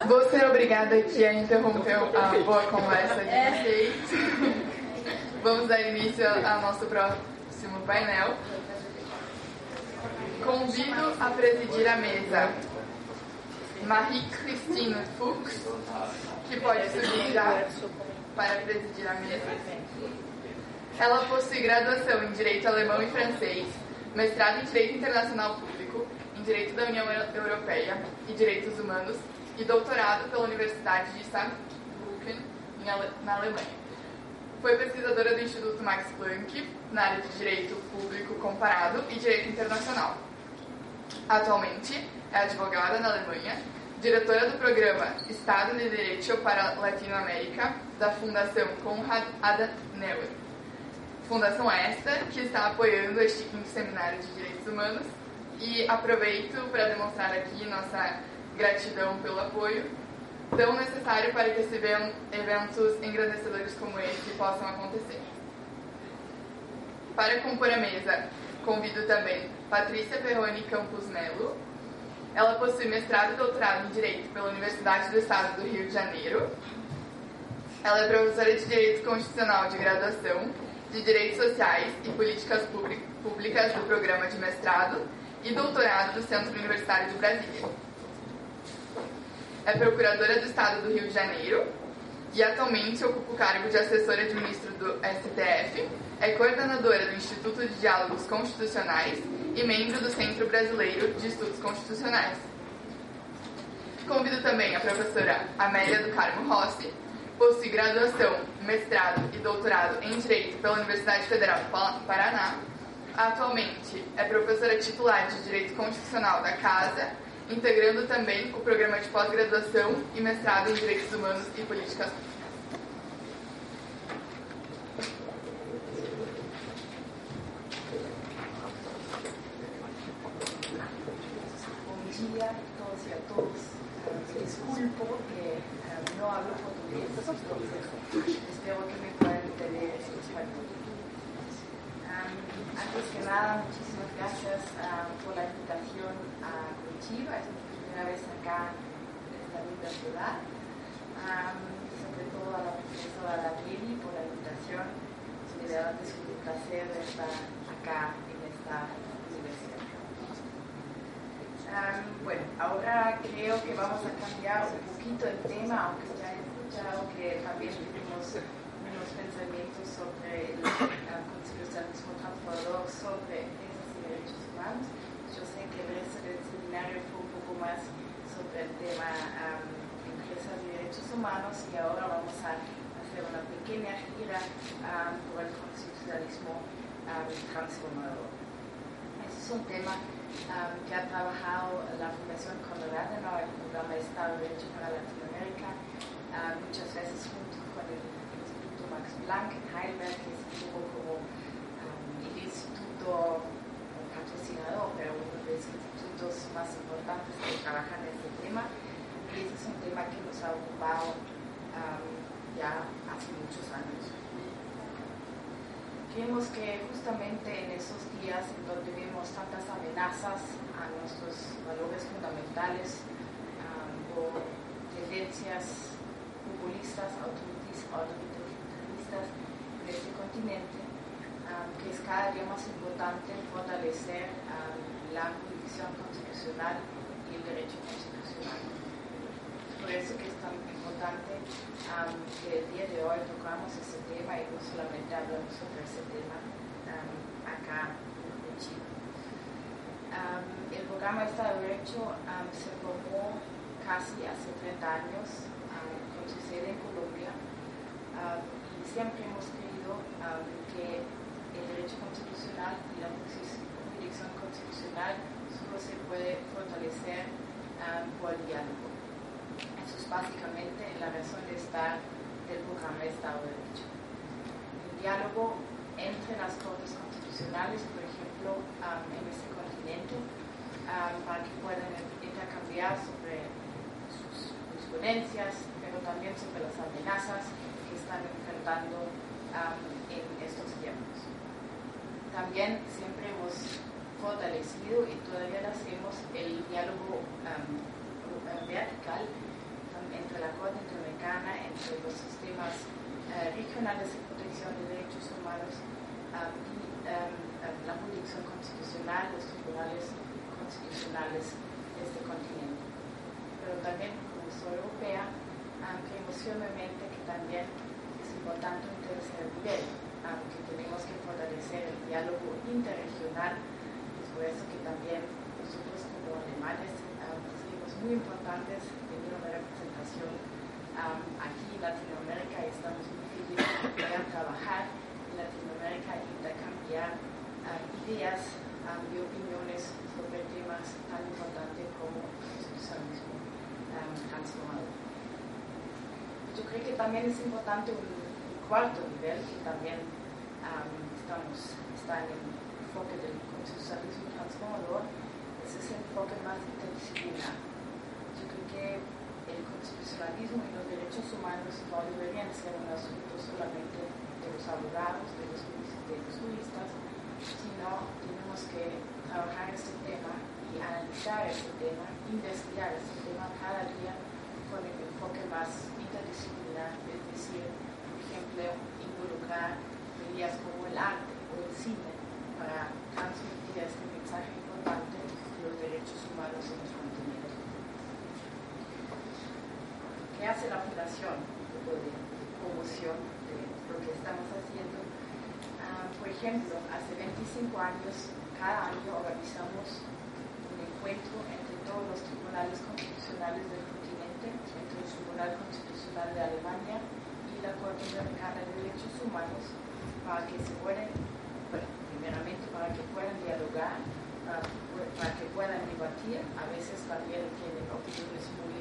Vou ser obrigada aqui a interromper a boa conversa de vocês. Vamos dar início ao nosso próximo painel. Convido a presidir a mesa Marie-Christine Fuchs, que pode subir já para presidir a mesa. Ela possui graduação em Direito Alemão e Francês, mestrado em Direito Internacional Público, em Direito da União Europeia e Direitos Humanos e doutorado pela Universidade de Saarbrücken, na Alemanha. Foi pesquisadora do Instituto Max Planck, na área de Direito Público Comparado e Direito Internacional. Atualmente é advogada na Alemanha, diretora do programa Estado de Direito para Latinoamérica da Fundação Konrad Adenauer. Fundação esta que está apoiando este 5º Seminário de Direitos Humanos, e aproveito para demonstrar aqui nossa gratidão pelo apoio tão necessário para que eventos engrandecedores como esse possam acontecer. Para compor a mesa, convido também Patrícia Perrone Campos Melo. Ela possui mestrado e doutorado em Direito pela Universidade do Estado do Rio de Janeiro. Ela é professora de Direito Constitucional de graduação, de Direitos Sociais e Políticas Públicas do Programa de Mestrado e Doutorado do Centro Universitário de Brasília. É procuradora do Estado do Rio de Janeiro e atualmente ocupa o cargo de assessora de ministro do STF, é coordenadora do Instituto de Diálogos Constitucionais e membro do Centro Brasileiro de Estudos Constitucionais. Convido também a professora Amélia do Carmo Rossi, possui graduação, mestrado e doutorado em Direito pela Universidade Federal do Paraná. Atualmente é professora titular de Direito Constitucional da Casa, integrando também o programa de pós-graduação e mestrado em Direitos Humanos e Políticas Públicas. Bom dia a todos e a todas. Desculpo que no hablo portugués, entonces espero que me puedan entender en español. Antes que nada, muchísimas gracias por la invitación a Curitiba. Es mi primera vez acá en esta linda ciudad. Sobre todo a la profesora Danieli por la invitación. De verdad es un placer estar acá en esta universidad. Bueno, ahora creo que vamos a cambiar un poquito el tema, aunque ya he escuchado que también tenemos unos pensamientos sobre el constitucionalismo transformador, sobre empresas y derechos humanos. Yo sé que el resto del seminario fue un poco más sobre el tema empresas y derechos humanos, y ahora vamos a hacer una pequeña gira por el constitucionalismo transformador. Ese es un tema que ha trabajado la Fundación Konrad Adenauer, el programa de Estado de Derecho para Latinoamérica, muchas veces junto con el Instituto Max Planck en Heidelberg, que es un poco como el instituto patrocinador, pero uno de los institutos más importantes que trabajan en este tema. Y ese es un tema que nos ha ocupado ya hace muchos años. Creemos que justamente en esos días en donde vemos tantas amenazas a nuestros valores fundamentales por tendencias populistas, autoritaristas en este continente, que es cada día más importante fortalecer la jurisdicción constitucional y el derecho constitucional. Por eso que es tan importante que el día de hoy tocamos ese tema y no solamente hablamos sobre ese tema acá en Chile. El programa Estado de Derecho se formó casi hace 30 años con su sede en Colombia, y siempre hemos creído que el derecho constitucional y la jurisdicción constitucional solo se puede fortalecer por el diálogo. Eso es básicamente la razón de estar del programa de Estado de Derecho. El diálogo entre las cortes constitucionales, por ejemplo, en este continente, para que puedan intercambiar sobre sus jurisprudencias, pero también sobre las amenazas que están enfrentando en estos tiempos. También siempre hemos fortalecido y todavía lo hacemos el diálogo vertical, los sistemas regionales de protección de derechos humanos y la jurisdicción constitucional, los tribunales constitucionales de este continente. Pero también, como soy europea, creemos firmemente que también es importante un tercer nivel, que tenemos que fortalecer el diálogo interregional. Es por eso que también nosotros como alemanes somos muy importantes tener una representación aquí en Latinoamérica y estamos muy felices de poder trabajar en Latinoamérica y intercambiar ideas y opiniones sobre temas tan importantes como el socialismo transformador. Yo creo que también es importante un cuarto nivel que también está en el enfoque del constitucionalismo transformador. Ese es el enfoque más interdisciplinar. Yo creo que el constitucionalismo y los derechos humanos no deberían ser un asunto solamente de los abogados, de los juristas, sino tenemos que trabajar este tema y analizar este tema, investigar este tema cada día con el enfoque más interdisciplinar, es decir, por ejemplo, involucrar medidas como el arte o el cine para transmitir este mensaje importante de los derechos humanos en los continentes. ¿Qué hace la Fundación de promoción de lo que estamos haciendo? Por ejemplo, hace 25 años, cada año organizamos un encuentro entre todos los tribunales constitucionales del continente, entre el Tribunal Constitucional de Alemania y la Corte Interamericana de Derechos Humanos, para que se puedan, primeramente para que puedan dialogar, para que puedan debatir. A veces también tienen opiniones muy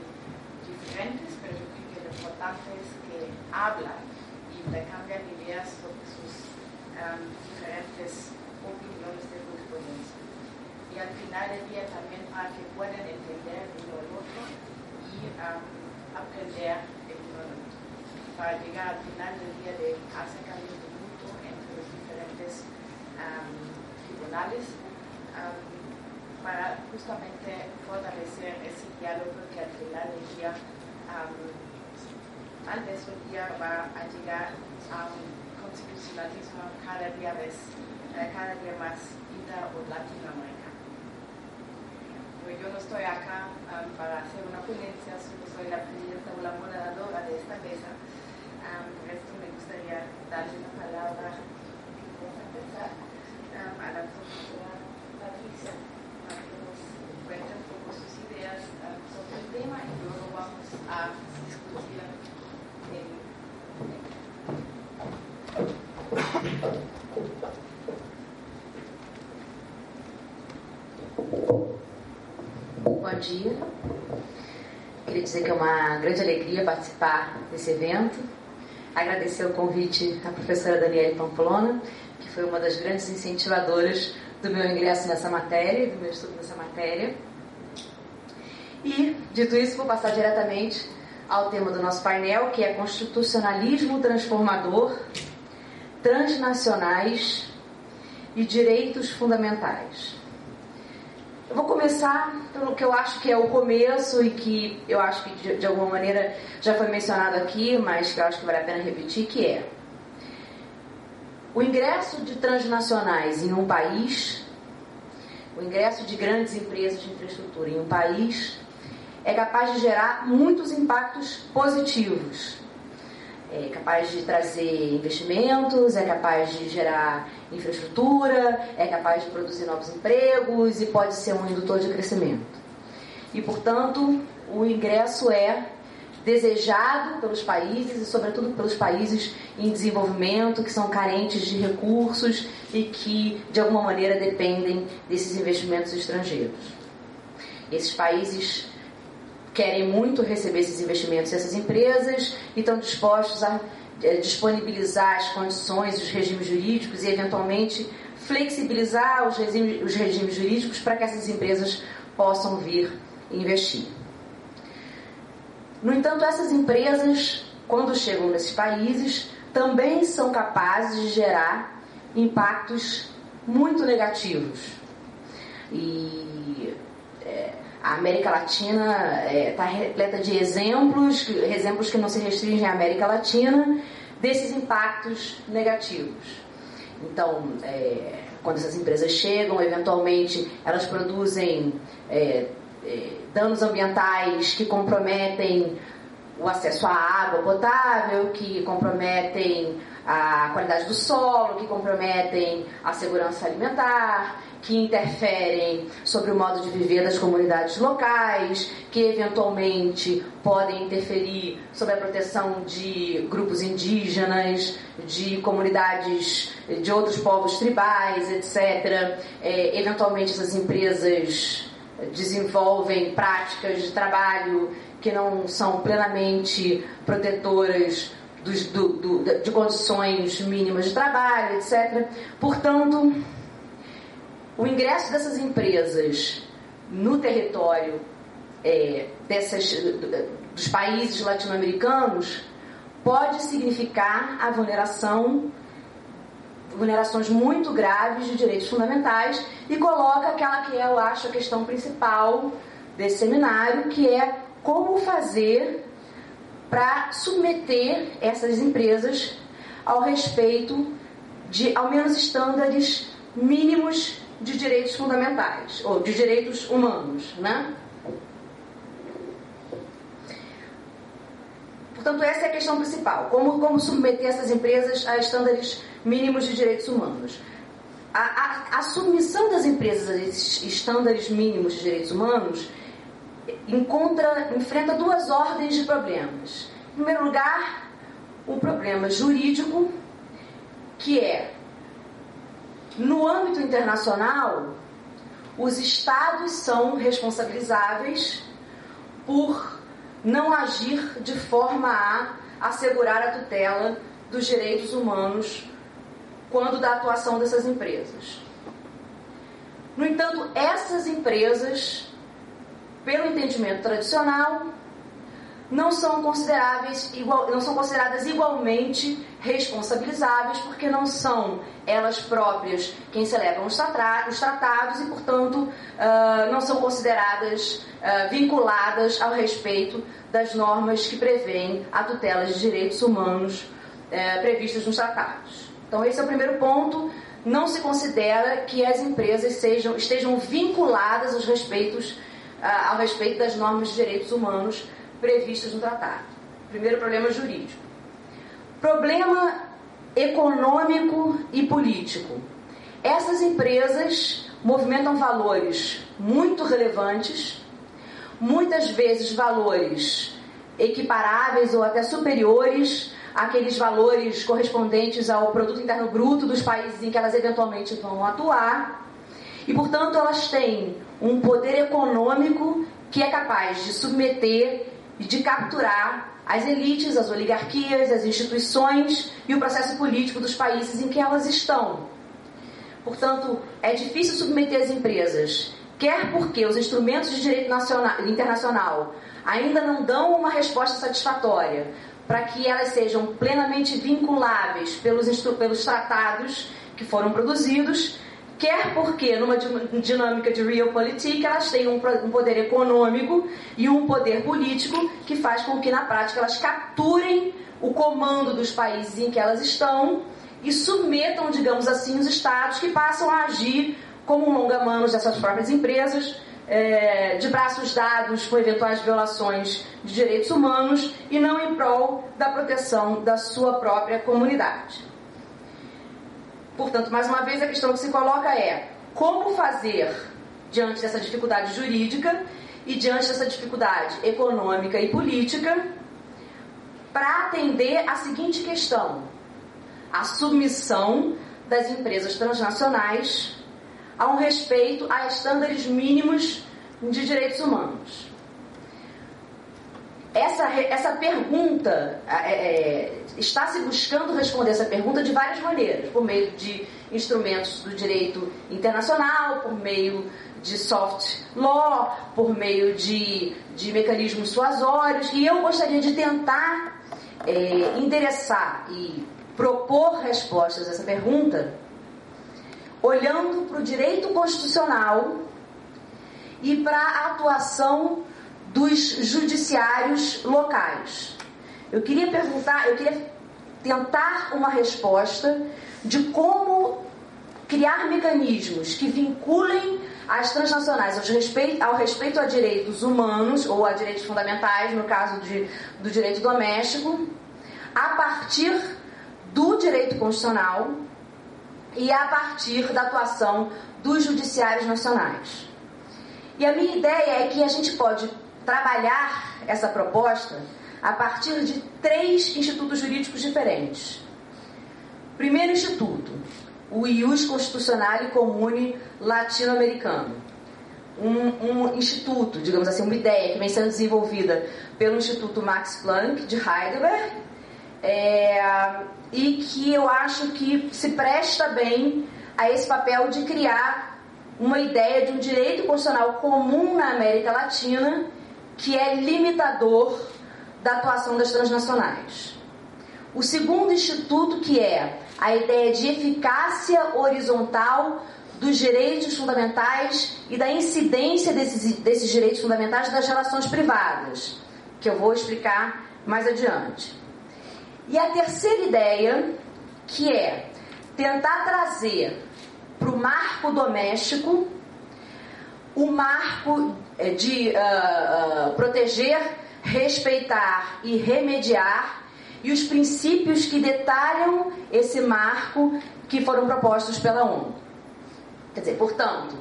diferentes, pero yo creo que lo importante es que hablan y intercambian ideas sobre sus diferentes opiniones de jurisprudencia. Y al final del día también para que puedan entender el uno al otro y aprender el uno al otro. Para llegar al final del día de acercamiento mutuo entre los diferentes tribunales, para justamente fortalecer ese diálogo que al final del día tal vez un día va a llegar a un constitucionalismo cada día más inter- o latinoamericano. Pero yo no estoy acá para hacer una ponencia, solo soy la presidenta o la moderadora de esta mesa. Por esto me gustaría darle la palabra a empezar a la profesora Patricia para que nos cuente un poco sus ideas sobre el tema y luego vamos a discutir Bom dia. Queria dizer que é uma grande alegria participar desse evento. Agradecer o convite à professora Daniele Pamplona, que foi uma das grandes incentivadoras do meu ingresso nessa matéria, do meu estudo nessa matéria. E, dito isso, vou passar diretamente ao tema do nosso painel, que é constitucionalismo transformador, transnacionais e direitos fundamentais. Eu vou começar pelo que eu acho que é o começo e que eu acho que de alguma maneira já foi mencionado aqui, mas que eu acho que vale a pena repetir, que é o ingresso de transnacionais em um país, o ingresso de grandes empresas de infraestrutura em um país é capaz de gerar muitos impactos positivos. É capaz de trazer investimentos, é capaz de gerar infraestrutura, é capaz de produzir novos empregos e pode ser um indutor de crescimento. E, portanto, o ingresso é desejado pelos países e, sobretudo, pelos países em desenvolvimento, que são carentes de recursos e que, de alguma maneira, dependem desses investimentos estrangeiros. Esses países querem muito receber esses investimentos dessas empresas e estão dispostos a disponibilizar as condições, os regimes jurídicos e, eventualmente, flexibilizar os regimes jurídicos para que essas empresas possam vir investir. No entanto, essas empresas, quando chegam nesses países, também são capazes de gerar impactos muito negativos. E A América Latina está repleta de exemplos que não se restringem à América Latina, desses impactos negativos. Então, quando essas empresas chegam, eventualmente elas produzem danos ambientais que comprometem o acesso à água potável, que comprometem a qualidade do solo, que comprometem a segurança alimentar, que interferem sobre o modo de viver das comunidades locais, que eventualmente podem interferir sobre a proteção de grupos indígenas, de comunidades de outros povos tribais, etc. Eventualmente essas empresas desenvolvem práticas de trabalho que não são plenamente protetoras de condições mínimas de trabalho, etc. Portanto, o ingresso dessas empresas no território dos países latino-americanos pode significar a vulnerações muito graves de direitos fundamentais e coloca aquela que eu acho a questão principal desse seminário, que é como fazer para submeter essas empresas ao respeito de, ao menos, estándares mínimos de direitos fundamentais, ou de direitos humanos, né? Portanto, essa é a questão principal. Como submeter essas empresas a estándares mínimos de direitos humanos? A submissão das empresas a esses estándares mínimos de direitos humanos enfrenta duas ordens de problemas. Em primeiro lugar, um problema jurídico, que é, no âmbito internacional, os Estados são responsabilizáveis por não agir de forma a assegurar a tutela dos direitos humanos quando da atuação dessas empresas. No entanto, essas empresas, pelo entendimento tradicional, não são consideradas igualmente responsabilizáveis, porque não são elas próprias quem celebram os tratados e, portanto, não são consideradas vinculadas ao respeito das normas que prevêem a tutela de direitos humanos previstas nos tratados. Então, esse é o primeiro ponto. Não se considera que as empresas estejam vinculadas ao respeito das normas de direitos humanos previstas no tratado. Primeiro problema jurídico. Problema econômico e político. Essas empresas movimentam valores muito relevantes, muitas vezes valores equiparáveis ou até superiores àqueles valores correspondentes ao produto interno bruto dos países em que elas eventualmente vão atuar, e, portanto, elas têm um poder econômico que é capaz de submeter e de capturar as elites, as oligarquias, as instituições e o processo político dos países em que elas estão. Portanto, é difícil submeter as empresas, quer porque os instrumentos de direito internacional ainda não dão uma resposta satisfatória para que elas sejam plenamente vinculáveis pelos tratados que foram produzidos, quer porque, numa dinâmica de realpolitik, elas têm um poder econômico e um poder político que faz com que, na prática, elas capturem o comando dos países em que elas estão e submetam, digamos assim, os estados, que passam a agir como longa-manos dessas próprias empresas, de braços dados com eventuais violações de direitos humanos e não em prol da proteção da sua própria comunidade. Portanto, mais uma vez, a questão que se coloca é como fazer, diante dessa dificuldade jurídica e diante dessa dificuldade econômica e política, para atender a seguinte questão: a submissão das empresas transnacionais a um respeito a estándares mínimos de direitos humanos. Essa pergunta, está se buscando responder essa pergunta de várias maneiras, por meio de instrumentos do direito internacional, por meio de soft law, por meio de mecanismos suasórios, e eu gostaria de tentar endereçar e propor respostas a essa pergunta olhando para o direito constitucional e para a atuação dos judiciários locais. Eu queria tentar uma resposta de como criar mecanismos que vinculem as transnacionais ao respeito a direitos humanos ou a direitos fundamentais, no caso do direito doméstico, a partir do direito constitucional e a partir da atuação dos judiciários nacionais. E a minha ideia é que a gente pode trabalhar essa proposta a partir de 3 institutos jurídicos diferentes. Primeiro instituto, o Ius Constitucionale Comune Latino-Americano. Um instituto, digamos assim, uma ideia que vem sendo desenvolvida pelo Instituto Max Planck de Heidelberg, e que eu acho que se presta bem a esse papel de criar uma ideia de um direito constitucional comum na América Latina que é limitador da atuação das transnacionais. O segundo instituto, que é a ideia de eficácia horizontal dos direitos fundamentais e da incidência desses direitos fundamentais das relações privadas, que eu vou explicar mais adiante. E a terceira ideia, que é tentar trazer para o marco doméstico o marco de proteger, respeitar e remediar, e os princípios que detalham esse marco que foram propostos pela ONU. Quer dizer, portanto,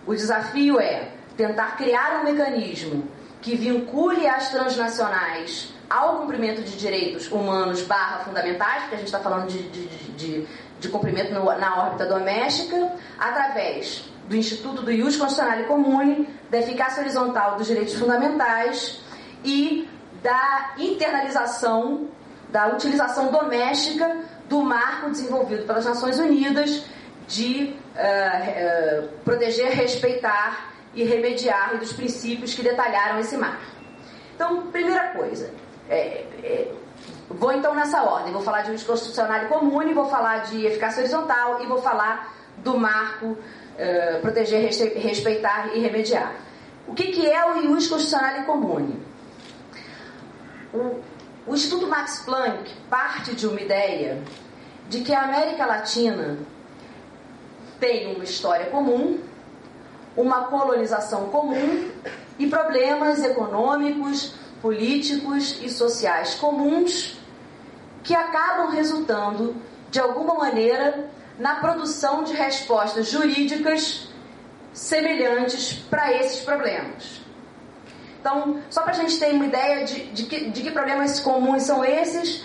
o desafio é tentar criar um mecanismo que vincule as transnacionais ao cumprimento de direitos humanos /fundamentais, porque a gente está falando de cumprimento na órbita doméstica, através do Instituto do Ius Constitucionale Comune, da eficácia horizontal dos direitos fundamentais e da internalização, da utilização doméstica do marco desenvolvido pelas Nações Unidas de proteger, respeitar e remediar, e dos princípios que detalharam esse marco. Então, primeira coisa, vou então nessa ordem, vou falar de Ius Constitucionale Comune, vou falar de eficácia horizontal e vou falar do marco proteger, respeitar e remediar. O que é o Ius Constitucionale Comune? O Instituto Max Planck parte de uma ideia de que a América Latina tem uma história comum, uma colonização comum e problemas econômicos, políticos e sociais comuns que acabam resultando, de alguma maneira, na produção de respostas jurídicas semelhantes para esses problemas. Então, só para a gente ter uma ideia de que problemas comuns são esses,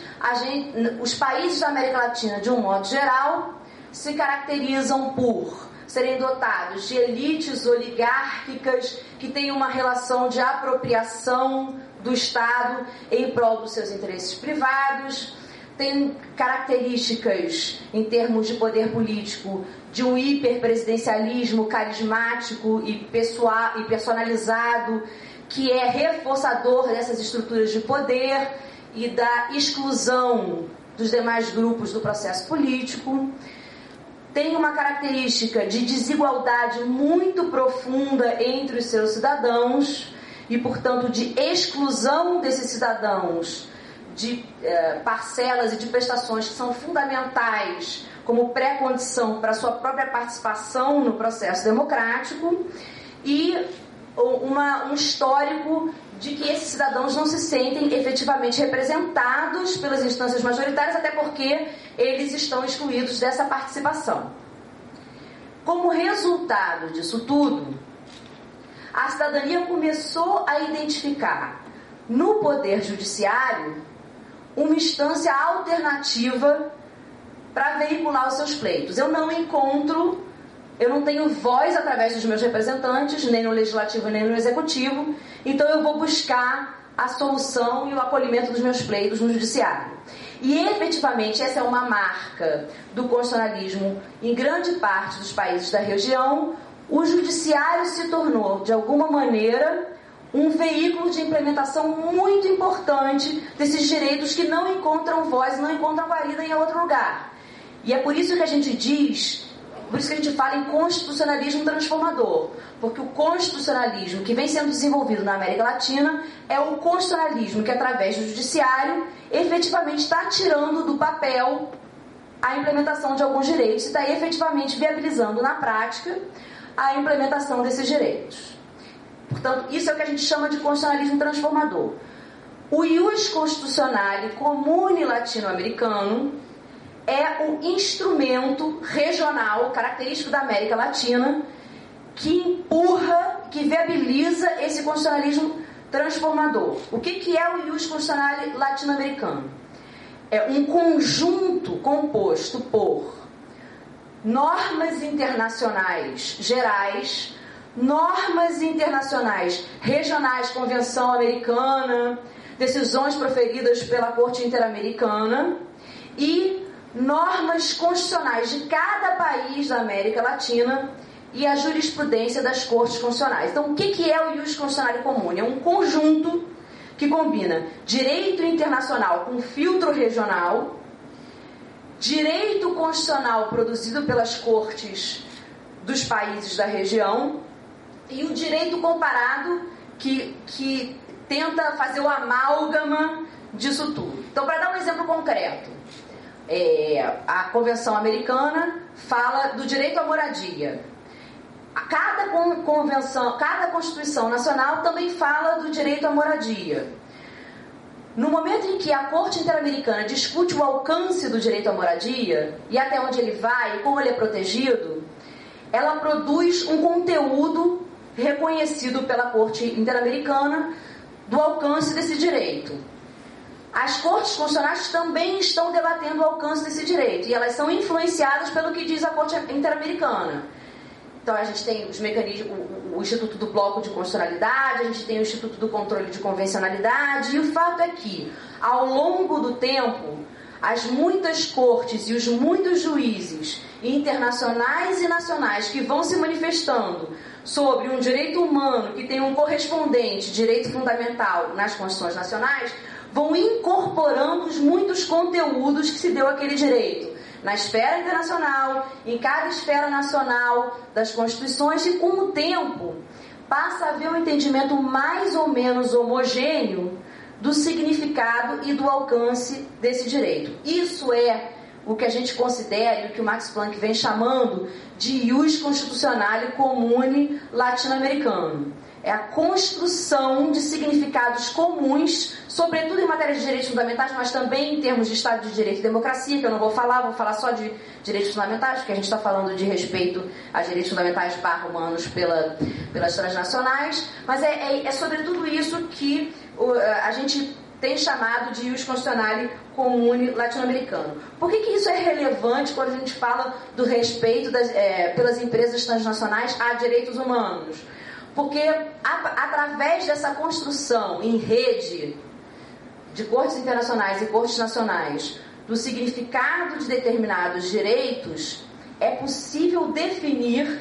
os países da América Latina, de um modo geral, se caracterizam por serem dotados de elites oligárquicas que têm uma relação de apropriação do Estado em prol dos seus interesses privados, tem características, em termos de poder político, de um hiperpresidencialismo carismático e personalizado, que é reforçador dessas estruturas de poder e da exclusão dos demais grupos do processo político. Tem uma característica de desigualdade muito profunda entre os seus cidadãos e, portanto, de exclusão desses cidadãos de parcelas e de prestações que são fundamentais como pré-condição para a sua própria participação no processo democrático, e um histórico de que esses cidadãos não se sentem efetivamente representados pelas instâncias majoritárias, até porque eles estão excluídos dessa participação. Como resultado disso tudo, a cidadania começou a identificar no poder judiciário uma instância alternativa para veicular os seus pleitos. Eu não tenho voz através dos meus representantes, nem no legislativo nem no executivo, então eu vou buscar a solução e o acolhimento dos meus pleitos no judiciário. E efetivamente essa é uma marca do constitucionalismo em grande parte dos países da região. O judiciário se tornou, de alguma maneira, um veículo de implementação muito importante desses direitos que não encontram voz, não encontram guarida em outro lugar. E é por isso que a gente diz, Por isso que a gente fala em constitucionalismo transformador, porque o constitucionalismo que vem sendo desenvolvido na América Latina é o constitucionalismo que, através do judiciário, efetivamente está tirando do papel a implementação de alguns direitos e está efetivamente viabilizando na prática a implementação desses direitos. Portanto, isso é o que a gente chama de constitucionalismo transformador. O ius constitucionale comune latino-americano é o instrumento regional característico da América Latina que empurra, que viabiliza esse constitucionalismo transformador. O que é o ius constitucionale latino-americano? É um conjunto composto por normas internacionais gerais, normas internacionais regionais, Convenção Americana, decisões proferidas pela Corte Interamericana e normas constitucionais de cada país da América Latina e a jurisprudência das cortes constitucionais. Então, o que é o ius constitucionale comune? É um conjunto que combina direito internacional com filtro regional, direito constitucional produzido pelas cortes dos países da região e o direito comparado que tenta fazer o amálgama disso tudo. Então, para dar um exemplo concreto, a Convenção Americana fala do direito à moradia. Cada Constituição Nacional também fala do direito à moradia. No momento em que a Corte Interamericana discute o alcance do direito à moradia e até onde ele vai e como ele é protegido, ela produz um conteúdo reconhecido pela Corte Interamericana do alcance desse direito. As cortes constitucionais também estão debatendo o alcance desse direito e elas são influenciadas pelo que diz a Corte Interamericana. Então a gente tem os mecanismos, o Instituto do Bloco de Constitucionalidade, a gente tem o Instituto do Controle de Convencionalidade, e o fato é que, ao longo do tempo, as muitas cortes e os muitos juízes internacionais e nacionais que vão se manifestando sobre um direito humano que tem um correspondente direito fundamental nas Constituições nacionais, vão incorporando os muitos conteúdos que se deu àquele direito na esfera internacional, em cada esfera nacional das Constituições, e com o tempo passa a haver um entendimento mais ou menos homogêneo do significado e do alcance desse direito. Isso é o que a gente considera, e o que o Max Planck vem chamando de ius constitucionale comune latino-americano. É a construção de significados comuns, sobretudo em matéria de direitos fundamentais, mas também em termos de Estado de Direito e democracia, que eu não vou falar só de direitos fundamentais, porque a gente está falando de respeito a direitos fundamentais humanos pelas transnacionais, mas é sobretudo isso que a gente tem chamado de ius constitucionale comune latino-americano. Por que isso é relevante quando a gente fala do respeito pelas empresas transnacionais a direitos humanos? Porque através dessa construção em rede de cortes internacionais e cortes nacionais do significado de determinados direitos, é possível definir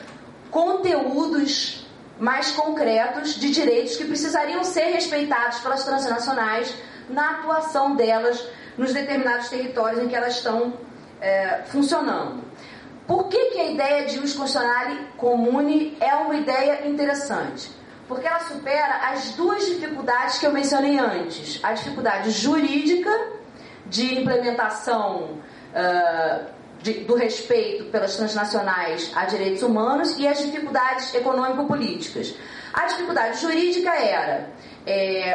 conteúdos mais concretos de direitos que precisariam ser respeitados pelas transnacionais na atuação delas nos determinados territórios em que elas estão funcionando. Por que a ideia de ius constitucionale comune é uma ideia interessante? Porque ela supera as duas dificuldades que eu mencionei antes. A dificuldade jurídica de implementação do respeito pelas transnacionais a direitos humanos e as dificuldades econômico-políticas. A dificuldade jurídica era,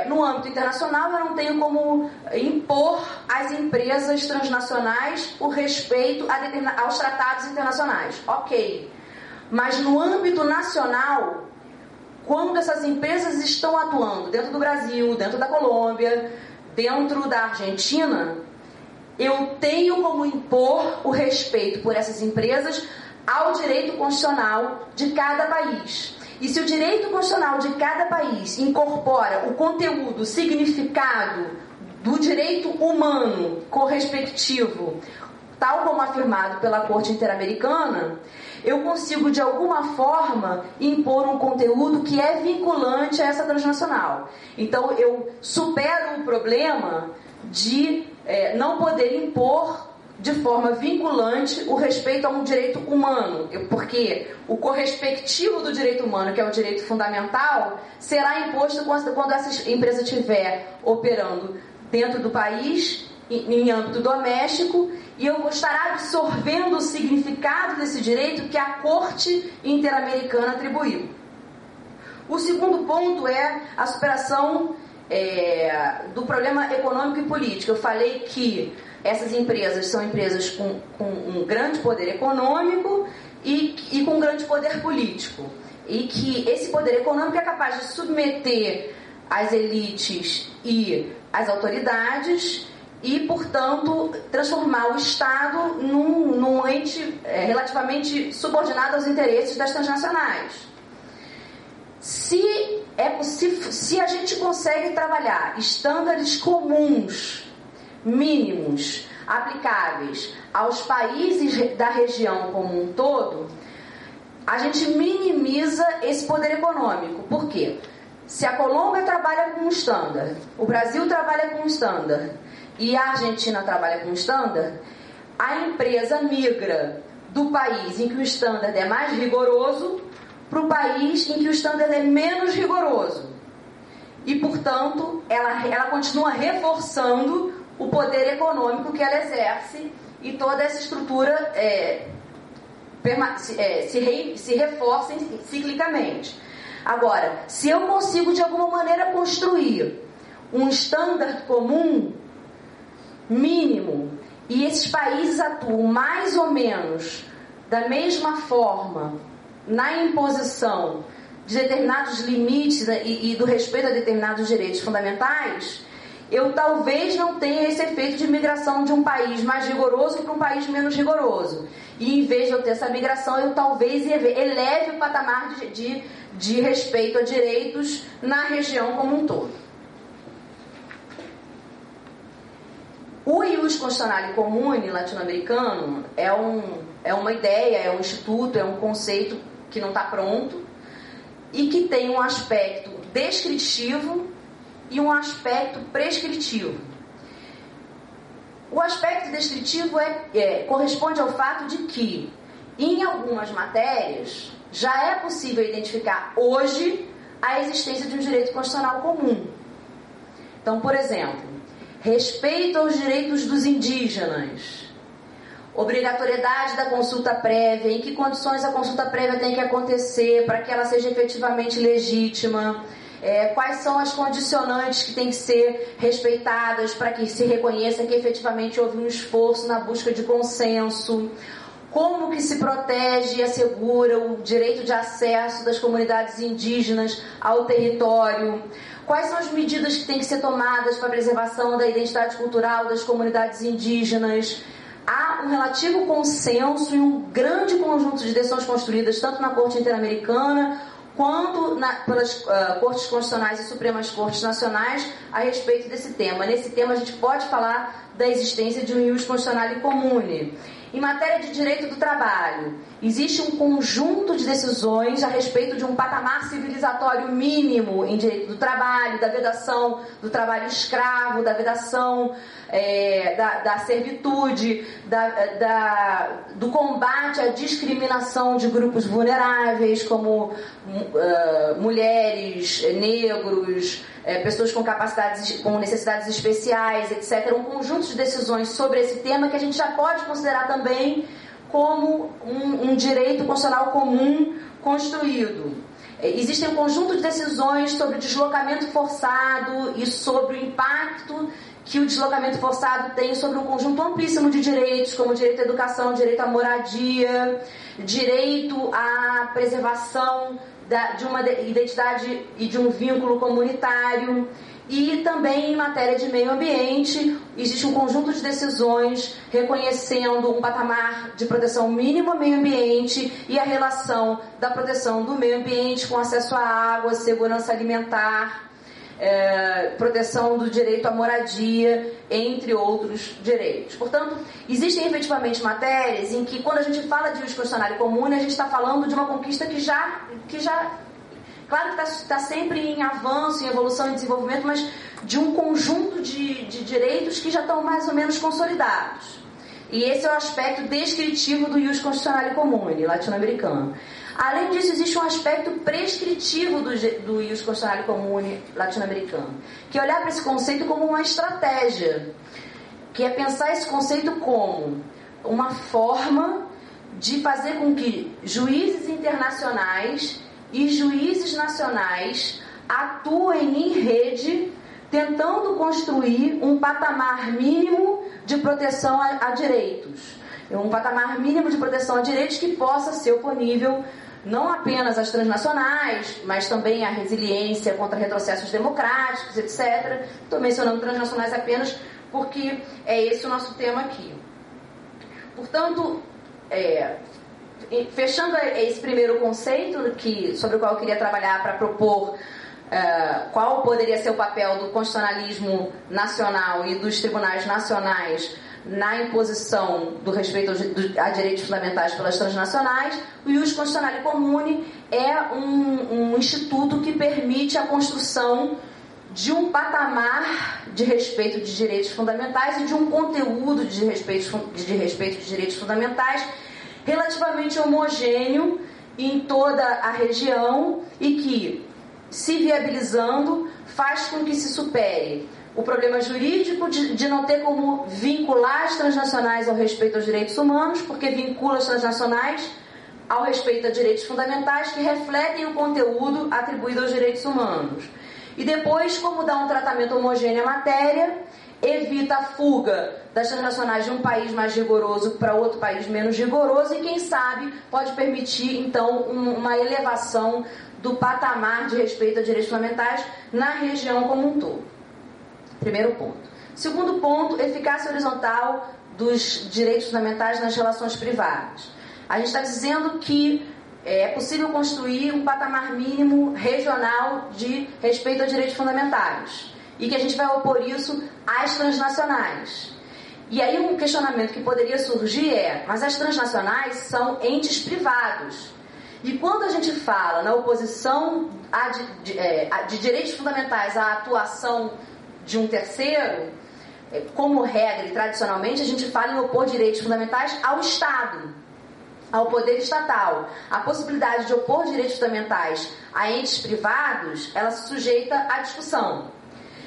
no âmbito internacional, eu não tenho como impor às empresas transnacionais o respeito aos tratados internacionais. Ok. Mas no âmbito nacional, quando essas empresas estão atuando dentro do Brasil, dentro da Colômbia, dentro da Argentina, eu tenho como impor o respeito por essas empresas ao direito constitucional de cada país. E se o direito constitucional de cada país incorpora o conteúdo, o significado do direito humano correspectivo, tal como afirmado pela Corte Interamericana, eu consigo, de alguma forma, impor um conteúdo que é vinculante a essa transnacional. Então, eu supero o problema de não poder impor de forma vinculante o respeito a um direito humano, porque o correspectivo do direito humano, que é o direito fundamental, será imposto quando essa empresa estiver operando dentro do país, em âmbito doméstico, e eu vou estar absorvendo o significado desse direito que a Corte Interamericana atribuiu. O segundo ponto é a superação do problema econômico e político. Eu falei que essas empresas são empresas com um grande poder econômico e com um grande poder político. E que esse poder econômico é capaz de submeter as elites e as autoridades e, portanto, transformar o Estado num ente relativamente subordinado aos interesses das transnacionais. Se a gente consegue trabalhar estándares comuns, mínimos, aplicáveis aos países da região como um todo, a gente minimiza esse poder econômico. Por quê? Se a Colômbia trabalha com um estándar, o Brasil trabalha com um estándar e a Argentina trabalha com um estándar, a empresa migra do país em que o estándar é mais rigoroso para o país em que o estándar é menos rigoroso. E, portanto, ela continua reforçando o poder econômico que ela exerce e toda essa estrutura se reforça ciclicamente. Agora, se eu consigo de alguma maneira construir um estándar comum mínimo e esses países atuam mais ou menos da mesma forma na imposição de determinados limites e do respeito a determinados direitos fundamentais, eu talvez não tenha esse efeito de migração de um país mais rigoroso para um país menos rigoroso. E em vez de eu ter essa migração, eu talvez eleve o patamar de respeito a direitos na região como um todo. O Ius Constitucionale Comune latino-americano é uma ideia, é um instituto, é um conceito que não está pronto e que tem um aspecto descritivo e um aspecto prescritivo. O aspecto descritivo corresponde ao fato de que, em algumas matérias, já é possível identificar hoje a existência de um direito constitucional comum. Então, por exemplo, respeito aos direitos dos indígenas, obrigatoriedade da consulta prévia, em que condições a consulta prévia tem que acontecer para que ela seja efetivamente legítima, quais são as condicionantes que têm que ser respeitadas para que se reconheça que efetivamente houve um esforço na busca de consenso, como que se protege e assegura o direito de acesso das comunidades indígenas ao território, quais são as medidas que têm que ser tomadas para a preservação da identidade cultural das comunidades indígenas. Há um relativo consenso e um grande conjunto de decisões construídas tanto na Corte Interamericana quanto pelas Cortes Constitucionais e Supremas Cortes Nacionais a respeito desse tema. Nesse tema a gente pode falar da existência de um Ius Constitucionale Comune. Em matéria de direito do trabalho, existe um conjunto de decisões a respeito de um patamar civilizatório mínimo em direito do trabalho, da vedação do trabalho escravo, da vedação da servitude, do combate à discriminação de grupos vulneráveis, como mulheres, negros, pessoas com necessidades especiais, etc. Um conjunto de decisões sobre esse tema que a gente já pode considerar também como um direito constitucional comum construído. Existem um conjunto de decisões sobre deslocamento forçado e sobre o impacto que o deslocamento forçado tem sobre um conjunto amplíssimo de direitos, como direito à educação, direito à moradia, direito à preservação de uma identidade e de um vínculo comunitário. E também em matéria de meio ambiente, existe um conjunto de decisões reconhecendo um patamar de proteção mínimo ao meio ambiente e a relação da proteção do meio ambiente com acesso à água, segurança alimentar, proteção do direito à moradia, entre outros direitos. Portanto, existem efetivamente matérias em que, quando a gente fala de Ius Constitucionale Comune, a gente está falando de uma conquista que já claro que está sempre em avanço, em evolução e desenvolvimento, mas de um conjunto de direitos que já estão mais ou menos consolidados. E esse é o aspecto descritivo do ius constitucionale comune latino-americano. Além disso, existe um aspecto prescritivo do ius constitucionale comune latino-americano, que é olhar para esse conceito como uma estratégia, que é pensar esse conceito como uma forma de fazer com que juízes internacionais e juízes nacionais atuem em rede, tentando construir um patamar mínimo de proteção a direitos. Um patamar mínimo de proteção a direitos que possa ser oponível não apenas às transnacionais, mas também à resiliência contra retrocessos democráticos, etc. Estou mencionando transnacionais apenas porque é esse o nosso tema aqui. Portanto, fechando esse primeiro conceito sobre o qual eu queria trabalhar para propor qual poderia ser o papel do constitucionalismo nacional e dos tribunais nacionais na imposição do respeito a direitos fundamentais pelas transnacionais, o ius constitucionale comune é um instituto que permite a construção de um patamar de respeito de direitos fundamentais e de um conteúdo de respeito de direitos fundamentais relativamente homogêneo em toda a região e que, se viabilizando, faz com que se supere o problema jurídico de não ter como vincular as transnacionais ao respeito aos direitos humanos, porque vincula as transnacionais ao respeito a direitos fundamentais que refletem o conteúdo atribuído aos direitos humanos. E depois, como dá um tratamento homogêneo à matéria, evita a fuga das transnacionais de um país mais rigoroso para outro país menos rigoroso e, quem sabe, pode permitir, então, uma elevação do patamar de respeito a direitos fundamentais na região como um todo. Primeiro ponto. Segundo ponto, eficácia horizontal dos direitos fundamentais nas relações privadas. A gente está dizendo que é possível construir um patamar mínimo regional de respeito a direitos fundamentais e que a gente vai opor isso às transnacionais. E aí um questionamento que poderia surgir mas as transnacionais são entes privados. E quando a gente fala na oposição de direitos fundamentais à atuação de um terceiro, como regra e tradicionalmente, a gente fala em opor direitos fundamentais ao Estado, ao poder estatal. A possibilidade de opor direitos fundamentais a entes privados, ela se sujeita à discussão.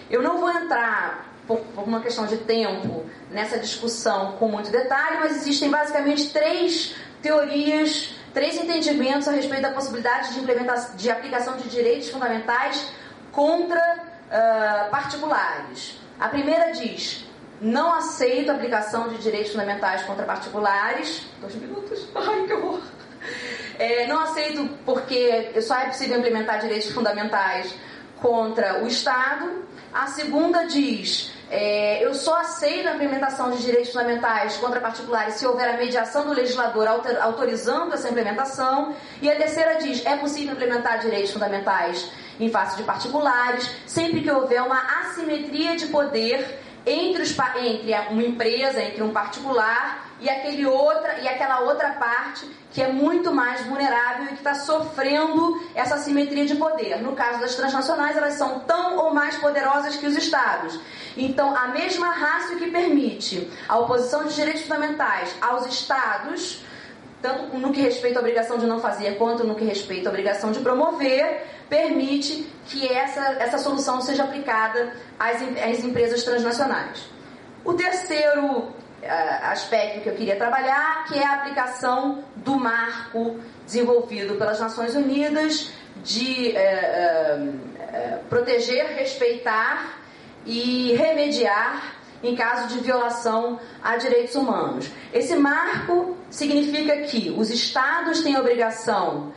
Eu não vou entrar, por uma questão de tempo, nessa discussão com muito detalhe, mas existem basicamente três teorias, três entendimentos a respeito da possibilidade de aplicação de direitos fundamentais contra particulares. A primeira diz: não aceito a aplicação de direitos fundamentais contra particulares. 2 minutos? Ai, que horror! Não aceito porque só é possível implementar direitos fundamentais contra o Estado. A segunda diz: eu só aceito a implementação de direitos fundamentais contra particulares se houver a mediação do legislador autorizando essa implementação. E a terceira diz: é possível implementar direitos fundamentais em face de particulares, sempre que houver uma assimetria de poder entre uma empresa, entre um particular e aquela outra parte que é muito mais vulnerável e que está sofrendo essa assimetria de poder. No caso das transnacionais, elas são tão ou mais poderosas que os Estados. Então, a mesma ratio que permite a oposição de direitos fundamentais aos Estados, tanto no que respeita à obrigação de não fazer quanto no que respeita à obrigação de promover, permite que essa solução seja aplicada às empresas transnacionais. O terceiro aspecto que eu queria trabalhar, que é a aplicação do marco desenvolvido pelas Nações Unidas de proteger, respeitar e remediar em caso de violação a direitos humanos. Esse marco significa que os Estados têm a obrigação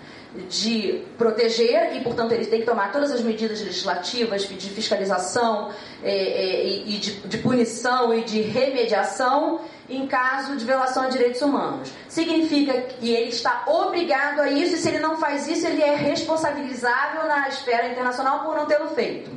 de proteger e, portanto, eles têm que tomar todas as medidas legislativas de fiscalização e de punição e de remediação em caso de violação a direitos humanos. Significa que ele está obrigado a isso e, se ele não faz isso, ele é responsabilizável na esfera internacional por não tê-lo feito.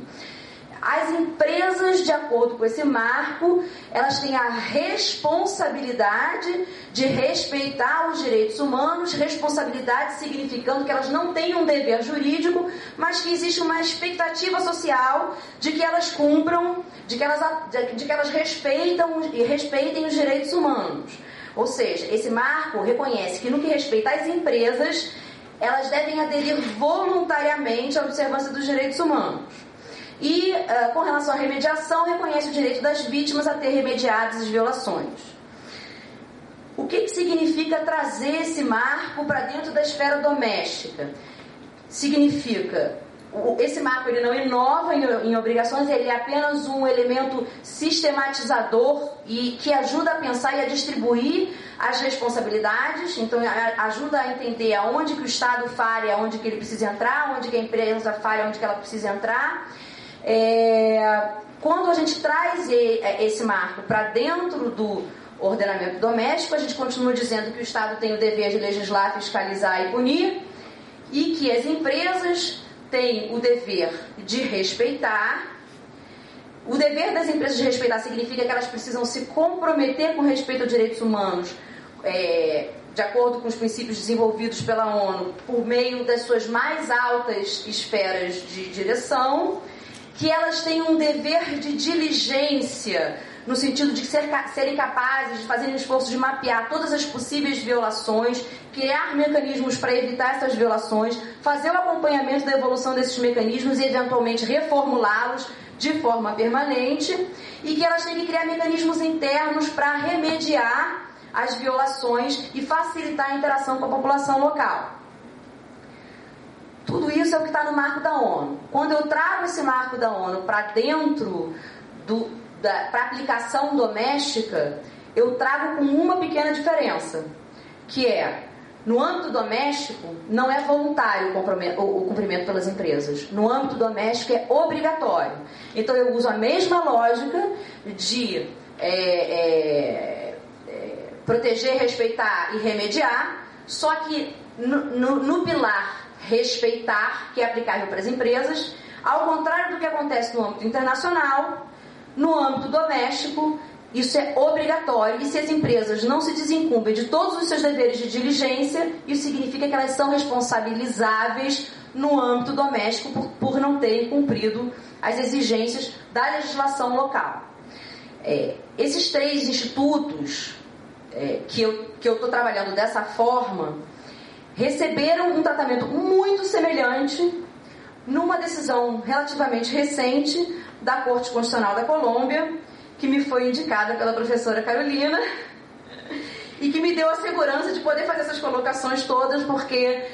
As empresas, de acordo com esse marco, elas têm a responsabilidade de respeitar os direitos humanos, responsabilidade significando que elas não têm um dever jurídico, mas que existe uma expectativa social de que elas cumpram, de que elas respeitem os direitos humanos. Ou seja, esse marco reconhece que no que respeita às empresas, elas devem aderir voluntariamente à observância dos direitos humanos. E, com relação à remediação, reconhece o direito das vítimas a ter remediado as violações. O que significa trazer esse marco para dentro da esfera doméstica? Significa, esse marco ele não inova em obrigações, ele é apenas um elemento sistematizador e que ajuda a pensar e a distribuir as responsabilidades. Então ajuda a entender aonde que o Estado falha, aonde que ele precisa entrar, aonde que a empresa falha, aonde que ela precisa entrar. Quando a gente traz esse marco para dentro do ordenamento doméstico, a gente continua dizendo que o Estado tem o dever de legislar, fiscalizar e punir, e que as empresas têm o dever de respeitar. O dever das empresas de respeitar significa que elas precisam se comprometer com respeito aos direitos humanos, de acordo com os princípios desenvolvidos pela ONU, por meio das suas mais altas esferas de direção, que elas têm um dever de diligência, no sentido de serem capazes de fazer um esforço de mapear todas as possíveis violações, criar mecanismos para evitar essas violações, fazer o acompanhamento da evolução desses mecanismos e eventualmente reformulá-los de forma permanente, e que elas têm que criar mecanismos internos para remediar as violações e facilitar a interação com a população local. Tudo isso é o que está no marco da ONU. Quando eu trago esse marco da ONU para dentro para aplicação doméstica, eu trago com uma pequena diferença, que é, no âmbito doméstico, não é voluntário o cumprimento pelas empresas. No âmbito doméstico é obrigatório. Então eu uso a mesma lógica de proteger, respeitar e remediar, só que no pilar respeitar, que é aplicável para as empresas, ao contrário do que acontece no âmbito internacional, no âmbito doméstico, isso é obrigatório, e se as empresas não se desincumbem de todos os seus deveres de diligência, isso significa que elas são responsabilizáveis no âmbito doméstico por não terem cumprido as exigências da legislação local. Esses 3 institutos que eu estou trabalhando dessa forma, receberam um tratamento muito semelhante numa decisão relativamente recente da Corte Constitucional da Colômbia, que me foi indicada pela professora Carolina e que me deu a segurança de poder fazer essas colocações todas, porque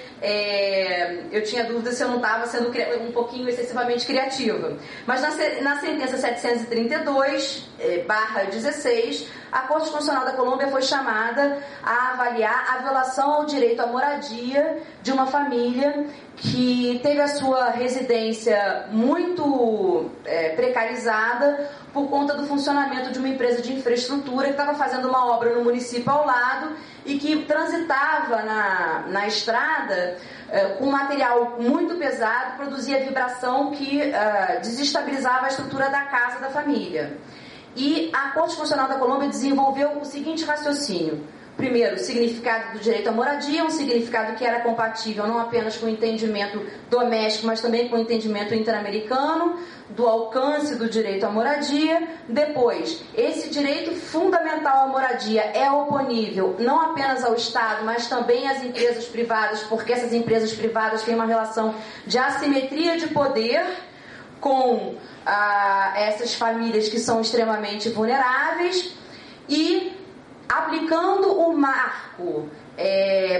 eu tinha dúvida se eu não estava sendo um pouquinho excessivamente criativa. Mas na sentença 732/16, a Corte Constitucional da Colômbia foi chamada a avaliar a violação ao direito à moradia de uma família que teve a sua residência muito precarizada por conta do funcionamento de uma empresa de infraestrutura que estava fazendo uma obra no município ao lado e que transitava na estrada com material muito pesado, produzia vibração que desestabilizava a estrutura da casa da família. E a Corte Constitucional da Colômbia desenvolveu o seguinte raciocínio. Primeiro, o significado do direito à moradia, um significado que era compatível não apenas com o entendimento doméstico, mas também com o entendimento interamericano, do alcance do direito à moradia. Depois, esse direito fundamental à moradia é oponível não apenas ao Estado, mas também às empresas privadas, porque essas empresas privadas têm uma relação de assimetria de poder com essas famílias que são extremamente vulneráveis. E aplicando o marco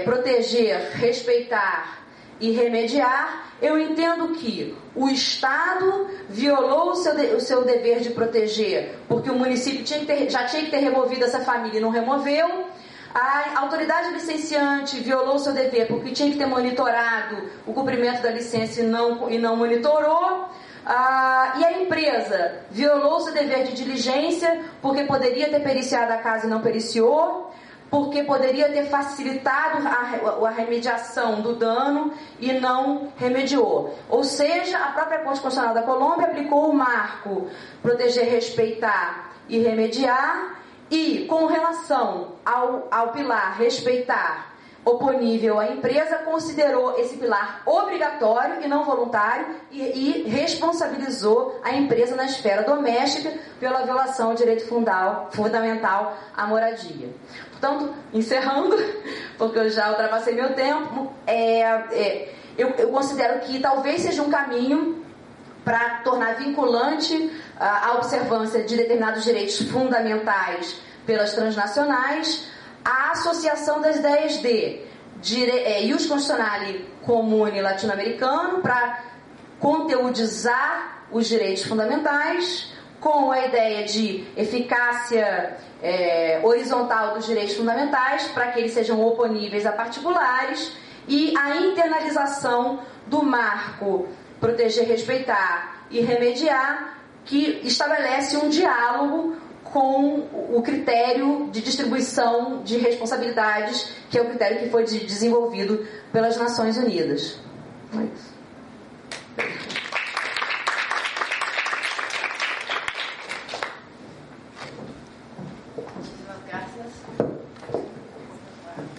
proteger, respeitar e remediar, eu entendo que o Estado violou o seu dever de proteger, porque o município já tinha que ter removido essa família e não removeu. A autoridade licenciante violou o seu dever, porque tinha que ter monitorado o cumprimento da licença e não monitorou. E a empresa violou seu dever de diligência, porque poderia ter periciado a casa e não periciou. porque poderia ter facilitado a remediação do dano e não remediou. Ou seja, a própria Corte Constitucional da Colômbia aplicou o marco proteger, respeitar e remediar, e com relação ao pilar respeitar, oponível à empresa, considerou esse pilar obrigatório e não voluntário e responsabilizou a empresa na esfera doméstica pela violação ao direito fundamental à moradia. Portanto, encerrando, porque eu já ultrapassei meu tempo, eu considero que talvez seja um caminho para tornar vinculante a observância de determinados direitos fundamentais pelas transnacionais, a associação das ideias de ius constitutionale comune latino-americano para conteudizar os direitos fundamentais, com a ideia de eficácia horizontal dos direitos fundamentais, para que eles sejam oponíveis a particulares, e a internalização do marco proteger, respeitar e remediar, que estabelece um diálogo com o critério de distribuição de responsabilidades, que é o critério que foi desenvolvido pelas Nações Unidas. É isso. Muchísimas gracias,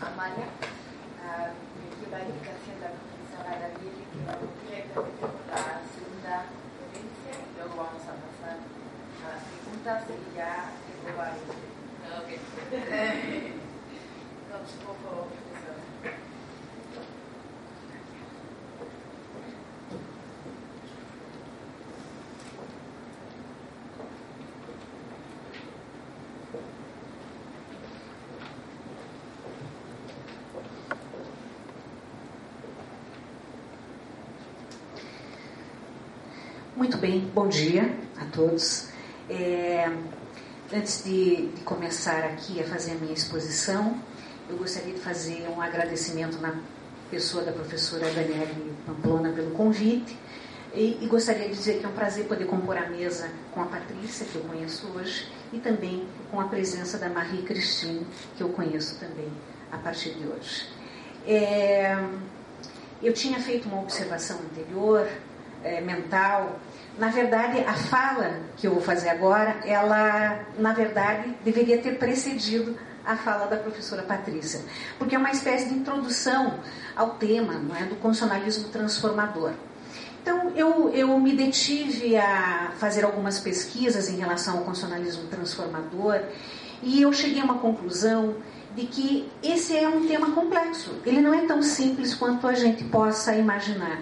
Amalia. Me clarificación de la profesora David, que vamos directamente con la segunda ponencia y luego vamos a pasar a las preguntas y ya luego a okay. Entonces, por favor, profesora. Muito bem, bom dia a todos. Antes de começar aqui a fazer a minha exposição, eu gostaria de fazer um agradecimento na pessoa da professora Daniele Pamplona pelo convite e gostaria de dizer que é um prazer poder compor a mesa com a Patrícia, que eu conheço hoje, e também com a presença da Marie Christine, que eu conheço também a partir de hoje. Eu tinha feito uma observação anterior, mental. Na verdade, a fala que eu vou fazer agora, ela, na verdade, deveria ter precedido a fala da professora Patrícia, porque é uma espécie de introdução ao tema, não é, do constitucionalismo transformador. Então, eu me detive a fazer algumas pesquisas em relação ao constitucionalismo transformador e eu cheguei a uma conclusão de que esse é um tema complexo. Ele não é tão simples quanto a gente possa imaginar.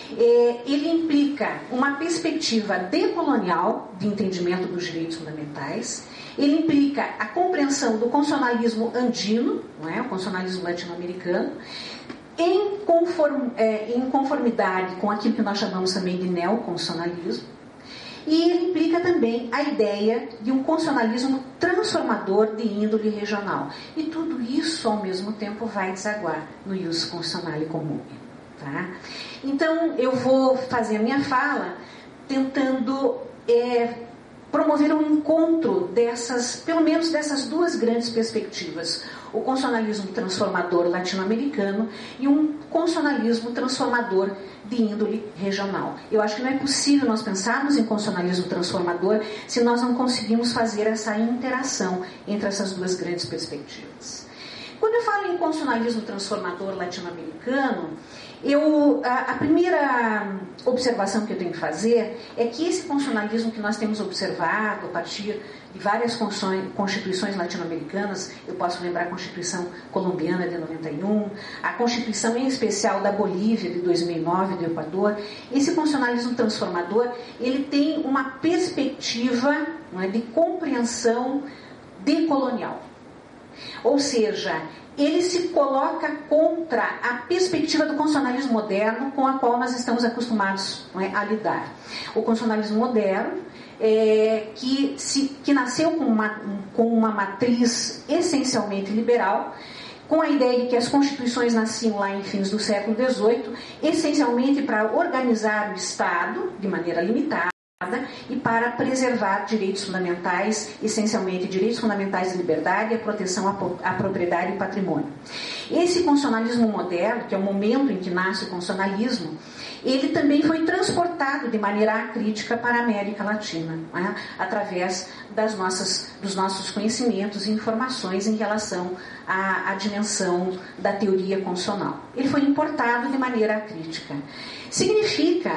Ele implica uma perspectiva decolonial de entendimento dos direitos fundamentais, ele implica a compreensão do constitucionalismo andino, não é? O constitucionalismo latino-americano, em conformidade com aquilo que nós chamamos também de neoconstitucionalismo, e ele implica também a ideia de um constitucionalismo transformador de índole regional. E tudo isso, ao mesmo tempo, vai desaguar no ius constitutionale comune. Tá? Então, eu vou fazer a minha fala tentando promover um encontro pelo menos dessas duas grandes perspectivas, o constitucionalismo transformador latino-americano e um constitucionalismo transformador de índole regional. Eu acho que não é possível nós pensarmos em constitucionalismo transformador se nós não conseguimos fazer essa interação entre essas duas grandes perspectivas. Quando eu falo em constitucionalismo transformador latino-americano, a primeira observação que eu tenho que fazer é que esse constitucionalismo que nós temos observado a partir de várias constituições latino-americanas, eu posso lembrar a Constituição colombiana de 91, a Constituição em especial da Bolívia de 2009, do Equador, esse constitucionalismo transformador, ele tem uma perspectiva, não é, de compreensão decolonial. Ou seja, ele se coloca contra a perspectiva do constitucionalismo moderno com a qual nós estamos acostumados, não é, a lidar. O constitucionalismo moderno, que nasceu com uma matriz essencialmente liberal, com a ideia de que as constituições nasciam lá em fins do século XVIII, essencialmente para organizar o Estado de maneira limitada, e para preservar direitos fundamentais, essencialmente direitos fundamentais de liberdade e a proteção à propriedade e patrimônio. Esse constitucionalismo moderno, que é o momento em que nasce o constitucionalismo, ele também foi transportado de maneira acrítica para a América Latina, né, através dos nossos conhecimentos e informações em relação à dimensão da teoria constitucional. Ele foi importado de maneira acrítica. Significa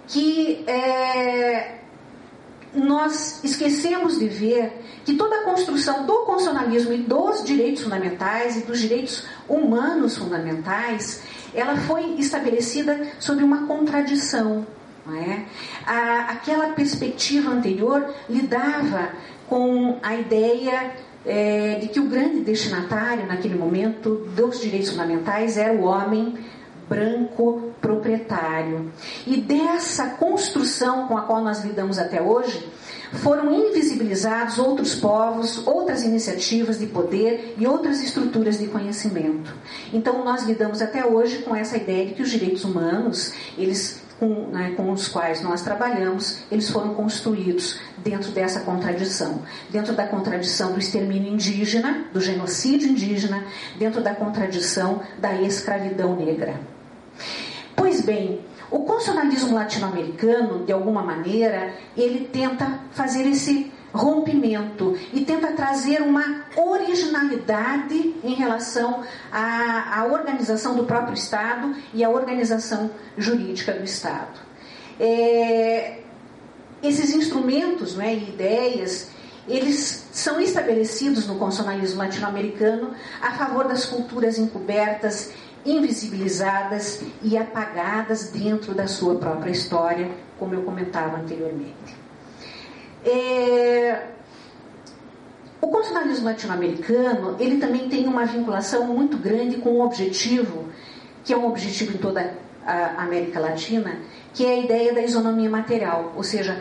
que nós esquecemos de ver que toda a construção do constitucionalismo e dos direitos fundamentais e dos direitos humanos fundamentais, ela foi estabelecida sobre uma contradição. Não é? Aquela perspectiva anterior lidava com a ideia de que o grande destinatário naquele momento dos direitos fundamentais era o homem branco proprietário. E dessa construção com a qual nós lidamos até hoje, foram invisibilizados outros povos, outras iniciativas de poder e outras estruturas de conhecimento. Então nós lidamos até hoje com essa ideia de que os direitos humanos, com os quais nós trabalhamos, eles foram construídos dentro dessa contradição. Dentro da contradição do extermínio indígena, do genocídio indígena, dentro da contradição da escravidão negra. Pois bem, o constitucionalismo latino-americano, de alguma maneira, ele tenta fazer esse rompimento e tenta trazer uma originalidade em relação à organização do próprio Estado e à organização jurídica do Estado. Esses instrumentos, e ideias, eles são estabelecidos no constitucionalismo latino-americano a favor das culturas encobertas, invisibilizadas e apagadas dentro da sua própria história, como eu comentava anteriormente. O constitucionalismo latino-americano, ele também tem uma vinculação muito grande com um objetivo, que é um objetivo em toda a América Latina, que é a ideia da isonomia material, ou seja,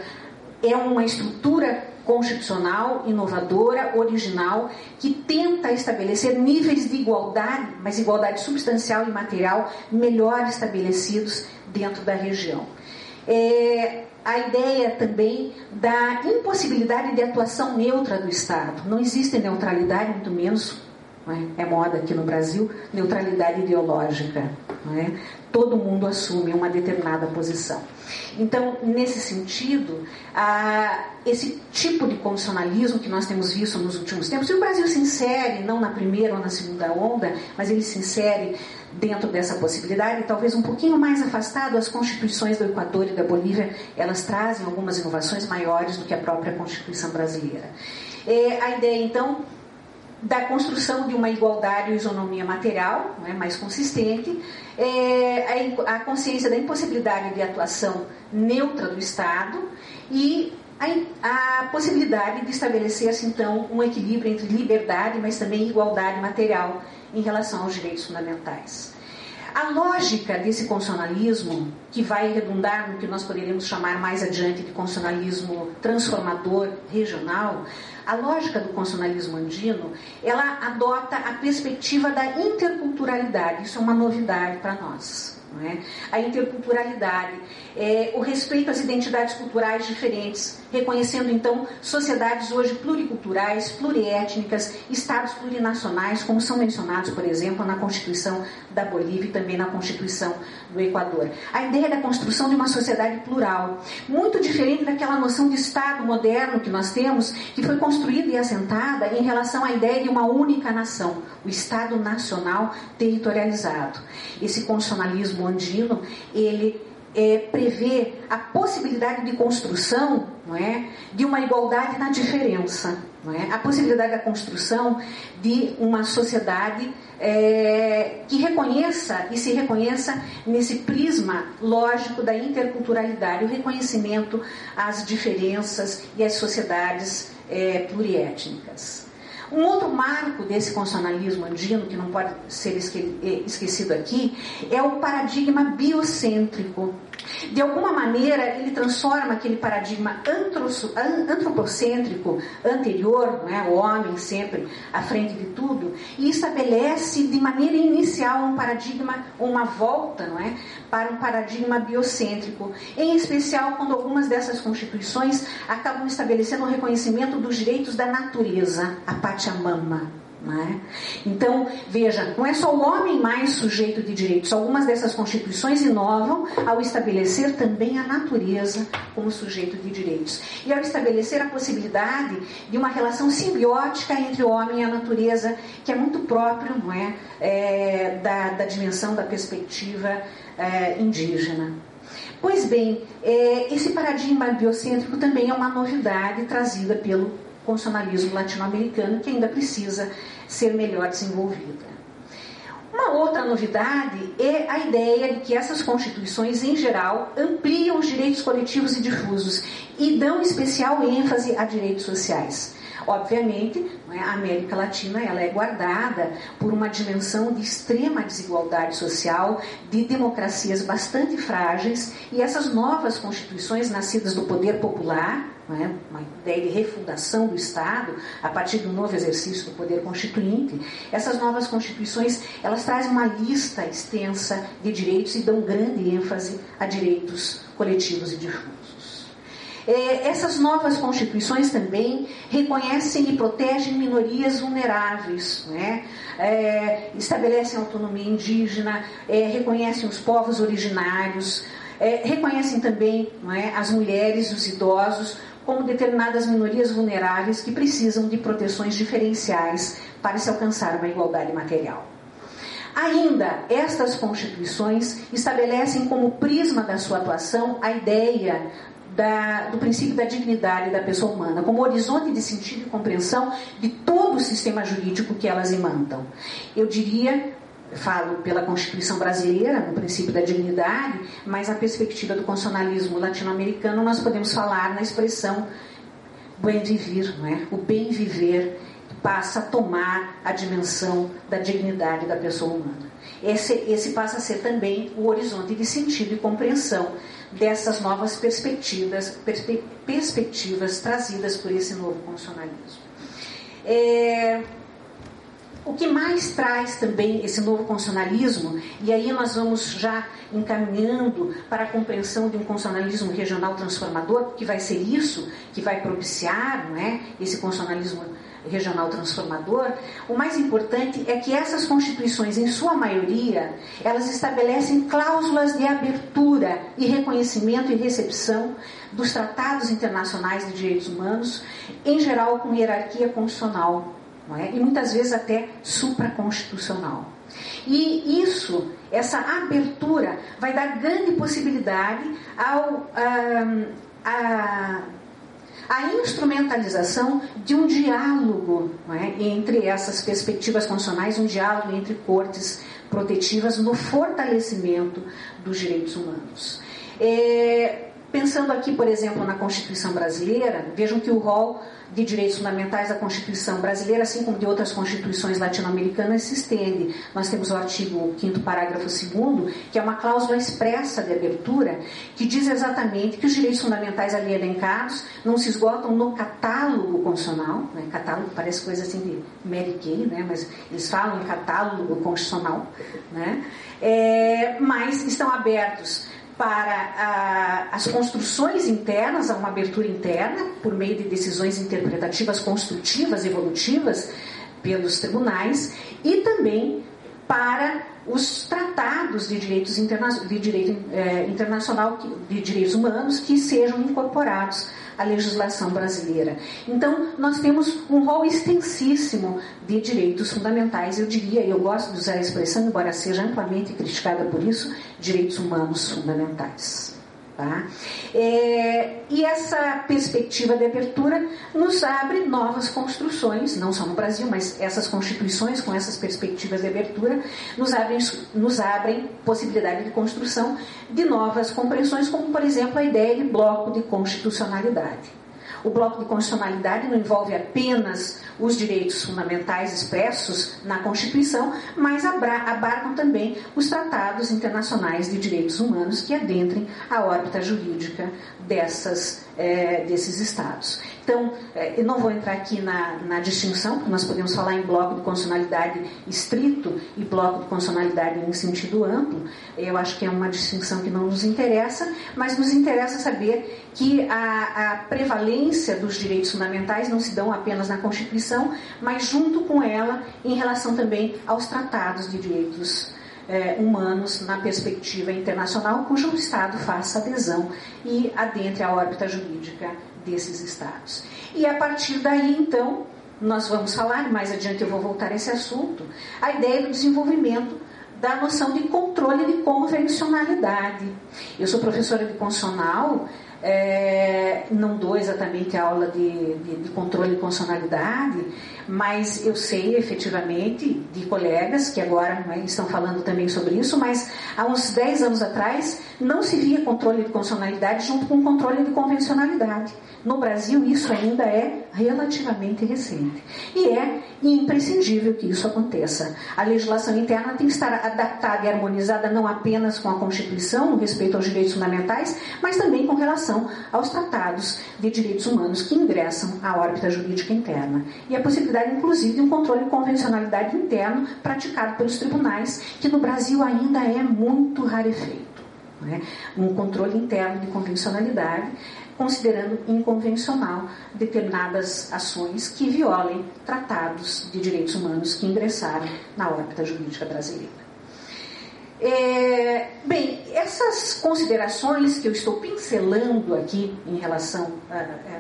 é uma estrutura constitucional, inovadora, original, que tenta estabelecer níveis de igualdade, mas igualdade substancial e material melhor estabelecidos dentro da região. A ideia também da impossibilidade de atuação neutra do Estado. Não existe neutralidade, muito menos, é moda aqui no Brasil, neutralidade ideológica. Todo mundo assume uma determinada posição. Então, nesse sentido, esse tipo de constitucionalismo que nós temos visto nos últimos tempos, e o Brasil se insere, não na primeira ou na segunda onda, mas ele se insere dentro dessa possibilidade, talvez um pouquinho mais afastado. As constituições do Equador e da Bolívia, elas trazem algumas inovações maiores do que a própria Constituição brasileira. A ideia, então, da construção de uma igualdade ou isonomia material, mais consistente, a consciência da impossibilidade de atuação neutra do Estado e a possibilidade de estabelecer-se, então, um equilíbrio entre liberdade, mas também igualdade material em relação aos direitos fundamentais. A lógica desse constitucionalismo, que vai redundar no que nós poderíamos chamar mais adiante de constitucionalismo transformador regional, a lógica do constitucionalismo andino, ela adota a perspectiva da interculturalidade. Isso é uma novidade para nós. A interculturalidade, o respeito às identidades culturais diferentes, reconhecendo então sociedades hoje pluriculturais, pluriétnicas, estados plurinacionais, como são mencionados, por exemplo, na Constituição da Bolívia e também na Constituição do Equador. A ideia da construção de uma sociedade plural, muito diferente daquela noção de Estado moderno que nós temos, que foi construída e assentada em relação à ideia de uma única nação, o Estado nacional territorializado. Esse constitucionalismo andino, ele prevê a possibilidade de construção, de uma igualdade na diferença, a possibilidade da construção de uma sociedade que reconheça e se reconheça nesse prisma lógico da interculturalidade, o reconhecimento às diferenças e às sociedades pluriétnicas. Um outro marco desse constitucionalismo andino, que não pode ser esquecido aqui, é o paradigma biocêntrico. De alguma maneira, ele transforma aquele paradigma antropocêntrico anterior, não é? O homem sempre à frente de tudo, e estabelece de maneira inicial um paradigma, uma volta, não é? Para um paradigma biocêntrico, em especial quando algumas dessas constituições acabam estabelecendo o reconhecimento dos direitos da natureza, a Pachamama. Não é? Então, veja, não é só o homem mais sujeito de direitos. Algumas dessas constituições inovam ao estabelecer também a natureza como sujeito de direitos. E ao estabelecer a possibilidade de uma relação simbiótica entre o homem e a natureza, que é muito próprio, não é? Da dimensão da perspectiva indígena. Pois bem, esse paradigma biocêntrico também é uma novidade trazida pelo constitucionalismo latino-americano, que ainda precisa ser melhor desenvolvida. Uma outra novidade é a ideia de que essas constituições, em geral, ampliam os direitos coletivos e difusos e dão especial ênfase a direitos sociais. Obviamente, a América Latina ela é guardada por uma dimensão de extrema desigualdade social, de democracias bastante frágeis, e essas novas constituições nascidas do poder popular, uma ideia de refundação do Estado a partir do novo exercício do poder constituinte, essas novas constituições elas trazem uma lista extensa de direitos e dão grande ênfase a direitos coletivos e difusos. Essas novas constituições também reconhecem e protegem minorias vulneráveis, estabelecem autonomia indígena, reconhecem os povos originários, reconhecem também as mulheres e os idosos como determinadas minorias vulneráveis que precisam de proteções diferenciais para se alcançar uma igualdade material. Ainda, estas constituições estabelecem como prisma da sua atuação a ideia do princípio da dignidade da pessoa humana, como horizonte de sentido e compreensão de todo o sistema jurídico que elas emanam. Eu diria, falo pela Constituição brasileira, no princípio da dignidade, mas a perspectiva do constitucionalismo latino-americano nós podemos falar na expressão bem viver, o bem viver passa a tomar a dimensão da dignidade da pessoa humana. Esse passa a ser também o horizonte de sentido e compreensão dessas novas perspectivas trazidas por esse novo constitucionalismo. O que mais traz também esse novo constitucionalismo, e aí nós vamos já encaminhando para a compreensão de um constitucionalismo regional transformador, que vai ser isso, que vai propiciar, esse constitucionalismo regional transformador. O mais importante é que essas constituições, em sua maioria, elas estabelecem cláusulas de abertura e reconhecimento e recepção dos tratados internacionais de direitos humanos, em geral com hierarquia constitucional, e muitas vezes até supraconstitucional. E isso, essa abertura, vai dar grande possibilidade a instrumentalização de um diálogo entre essas perspectivas constitucionais, um diálogo entre cortes protetivas no fortalecimento dos direitos humanos. Pensando aqui, por exemplo, na Constituição brasileira, vejam que o rol de direitos fundamentais da Constituição brasileira, assim como de outras constituições latino-americanas, se estende. Nós temos o artigo 5º, parágrafo 2º, que é uma cláusula expressa de abertura, que diz exatamente que os direitos fundamentais ali elencados não se esgotam no catálogo constitucional, catálogo parece coisa assim de Mary Kay, mas eles falam em catálogo constitucional, mas estão abertos para as construções internas, a uma abertura interna, por meio de decisões interpretativas, construtivas, evolutivas, pelos tribunais, e também para os tratados de direito internacional, de direitos humanos, que sejam incorporados à legislação brasileira. Então, nós temos um rol extensíssimo de direitos fundamentais, eu diria, eu gosto de usar a expressão, embora seja amplamente criticada por isso, direitos humanos fundamentais. Tá? E essa perspectiva de abertura nos abre novas construções, não só no Brasil, mas essas constituições com essas perspectivas de abertura nos abrem possibilidade de construção de novas compreensões, como, por exemplo, a ideia de bloco de constitucionalidade. O bloco de constitucionalidade não envolve apenas os direitos fundamentais expressos na Constituição, mas abarcam também os tratados internacionais de direitos humanos que adentrem a órbita jurídica desses Estados. Então, eu não vou entrar aqui na distinção, porque nós podemos falar em bloco de constitucionalidade estrito e bloco de constitucionalidade em sentido amplo. Eu acho que é uma distinção que não nos interessa, mas nos interessa saber que a prevalência dos direitos fundamentais não se dão apenas na Constituição, mas junto com ela em relação também aos tratados de direitos humanos na perspectiva internacional, cujo Estado faça adesão e adentre a órbita jurídica desses Estados. E a partir daí, então, nós vamos falar, mais adiante eu vou voltar a esse assunto, a ideia do desenvolvimento da noção de controle de convencionalidade. Eu sou professora de constitucional, não dou exatamente a aula de controle de constitucionalidade, mas eu sei efetivamente de colegas que agora estão falando também sobre isso, mas há uns 10 anos atrás não se via controle de constitucionalidade junto com controle de convencionalidade. No Brasil isso ainda é relativamente recente e é imprescindível que isso aconteça. A legislação interna tem que estar adaptada e harmonizada não apenas com a Constituição, no respeito aos direitos fundamentais, mas também com relação aos tratados de direitos humanos que ingressam à órbita jurídica interna. E a possibilidade, inclusive, de um controle de convencionalidade interno praticado pelos tribunais, que no Brasil ainda é muito rarefeito. Um controle interno de convencionalidade, considerando inconvencional determinadas ações que violem tratados de direitos humanos que ingressaram na órbita jurídica brasileira. Bem, essas considerações que eu estou pincelando aqui em relação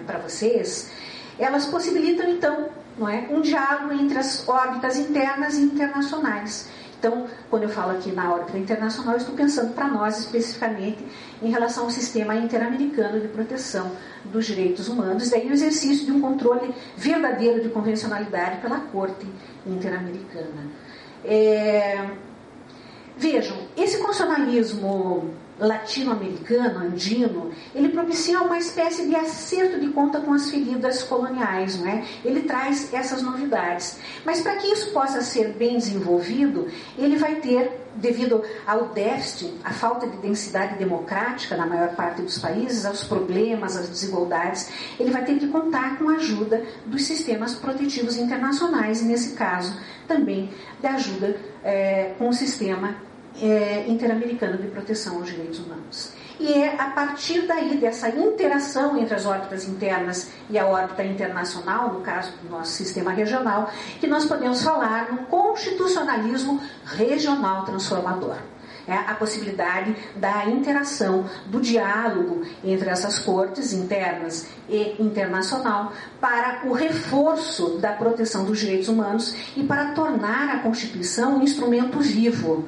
para vocês, elas possibilitam então, um diálogo entre as órbitas internas e internacionais. Então, quando eu falo aqui na órbita internacional, eu estou pensando para nós especificamente em relação ao sistema interamericano de proteção dos direitos humanos, daí o exercício de um controle verdadeiro de convencionalidade pela Corte Interamericana. Vejam, esse constitucionalismo latino-americano, andino, ele propicia uma espécie de acerto de conta com as feridas coloniais, Ele traz essas novidades. Mas para que isso possa ser bem desenvolvido, ele vai ter, devido ao déficit, à falta de densidade democrática na maior parte dos países, aos problemas, às desigualdades, ele vai ter que contar com a ajuda dos sistemas protetivos internacionais, e nesse caso também da ajuda com o sistema interamericano de proteção aos direitos humanos. E é a partir daí, dessa interação entre as órbitas internas e a órbita internacional, no caso do nosso sistema regional, que nós podemos falar no constitucionalismo regional transformador. A possibilidade da interação, do diálogo entre essas cortes internas e internacional para o reforço da proteção dos direitos humanos e para tornar a Constituição um instrumento vivo,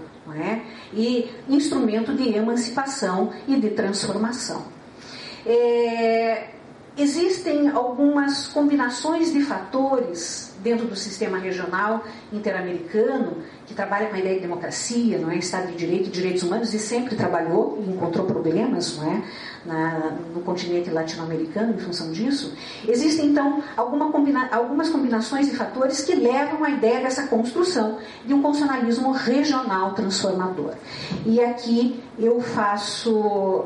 e instrumento de emancipação e de transformação. Existem algumas combinações de fatores dentro do sistema regional interamericano que trabalha com a ideia de democracia, Estado de Direito e direitos humanos, e sempre trabalhou e encontrou problemas, no continente latino-americano em função disso. Existem então algumas combinações de fatores que levam à ideia dessa construção de um constitucionalismo regional transformador. E aqui eu faço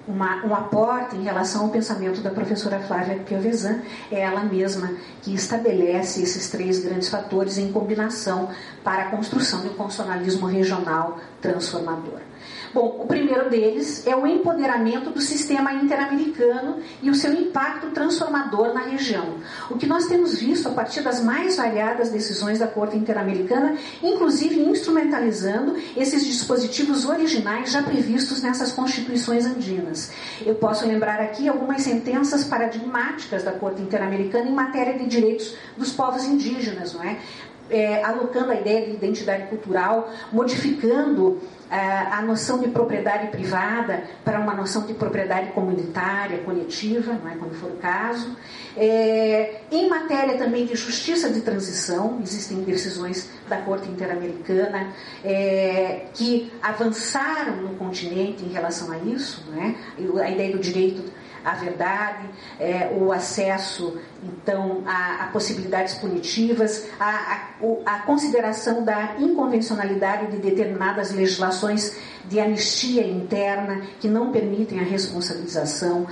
um aporte em relação ao pensamento da professora Flávia Piovesan, é ela mesma que estabelece esses 3 grandes fatores em combinação para a construção de um constitucionalismo regional transformador. Bom, o primeiro deles é o empoderamento do sistema interamericano e o seu impacto transformador na região. O que nós temos visto a partir das mais variadas decisões da Corte Interamericana, inclusive instrumentalizando esses dispositivos originais já previstos nessas constituições andinas. Eu posso lembrar aqui algumas sentenças paradigmáticas da Corte Interamericana em matéria de direitos dos povos indígenas, alocando a ideia de identidade cultural, modificando a noção de propriedade privada para uma noção de propriedade comunitária, coletiva, quando for o caso. Em matéria também de justiça de transição, existem decisões da Corte Interamericana que avançaram no continente em relação a isso, a ideia do direito à verdade, o acesso, então, a possibilidades punitivas, a consideração da inconvencionalidade de determinadas legislações de anistia interna que não permitem a responsabilização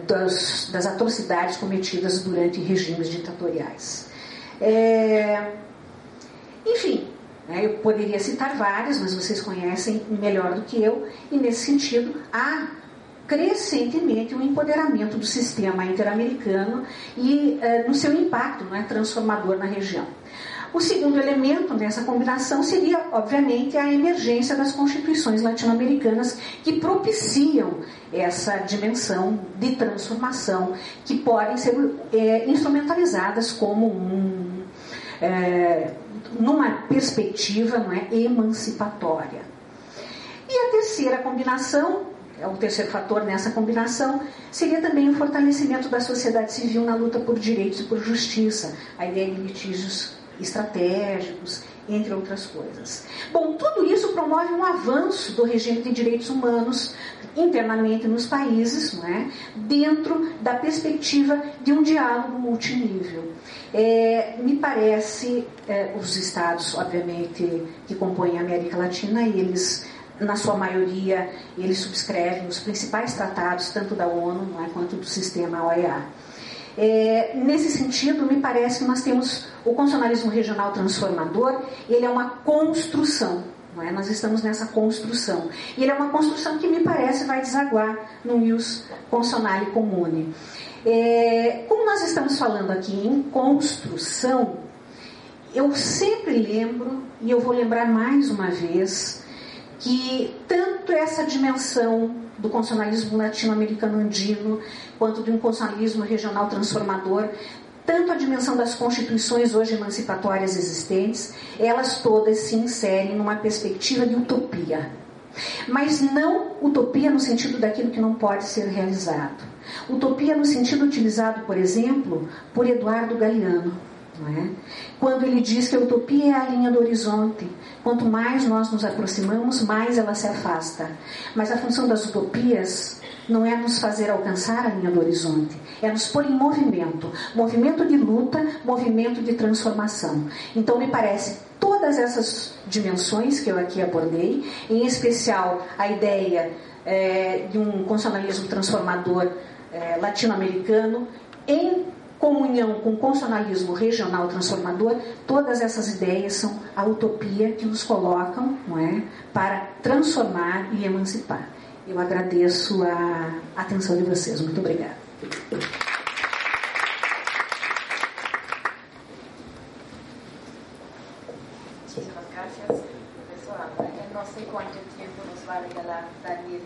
das atrocidades cometidas durante regimes ditatoriais. Enfim, eu poderia citar várias, mas vocês conhecem melhor do que eu, e nesse sentido há crescentemente um empoderamento do sistema interamericano e no seu impacto transformador na região. O segundo elemento nessa combinação seria, obviamente, a emergência das constituições latino-americanas que propiciam essa dimensão de transformação, que podem ser instrumentalizadas como numa perspectiva emancipatória. E a terceira combinação, o terceiro fator nessa combinação, seria também o fortalecimento da sociedade civil na luta por direitos e por justiça, a ideia de litígios estratégicos, entre outras coisas. Bom, tudo isso promove um avanço do regime de direitos humanos internamente nos países, dentro da perspectiva de um diálogo multinível. Me parece, os estados, obviamente, que compõem a América Latina, eles, na sua maioria, eles subscrevem os principais tratados, tanto da ONU quanto do sistema OEA. Nesse sentido, me parece que nós temos o constitucionalismo regional transformador, ele é uma construção, nós estamos nessa construção. E ele é uma construção que me parece vai desaguar no ius constitutionale comune. Como nós estamos falando aqui em construção, eu sempre lembro, e eu vou lembrar mais uma vez, que tanto essa dimensão do constitucionalismo latino-americano andino, quanto de um constitucionalismo regional transformador, tanto a dimensão das constituições hoje emancipatórias existentes, elas todas se inserem numa perspectiva de utopia. Mas não utopia no sentido daquilo que não pode ser realizado. Utopia no sentido utilizado, por exemplo, por Eduardo Galeano. Quando ele diz que a utopia é a linha do horizonte, quanto mais nós nos aproximamos, mais ela se afasta. Mas a função das utopias não é nos fazer alcançar a linha do horizonte, é nos pôr em movimento, movimento de luta, movimento de transformação. Então me parece todas essas dimensões que eu aqui abordei, em especial a ideia de um constitucionalismo transformador latino-americano, em comunhão com o constitucionalismo regional transformador, todas essas ideias são a utopia que nos colocam para transformar e emancipar. Eu agradeço a atenção de vocês. Muito obrigada. Muchísimas gracias, profesora. No sé cuánto tiempo nos va a regalar Daniel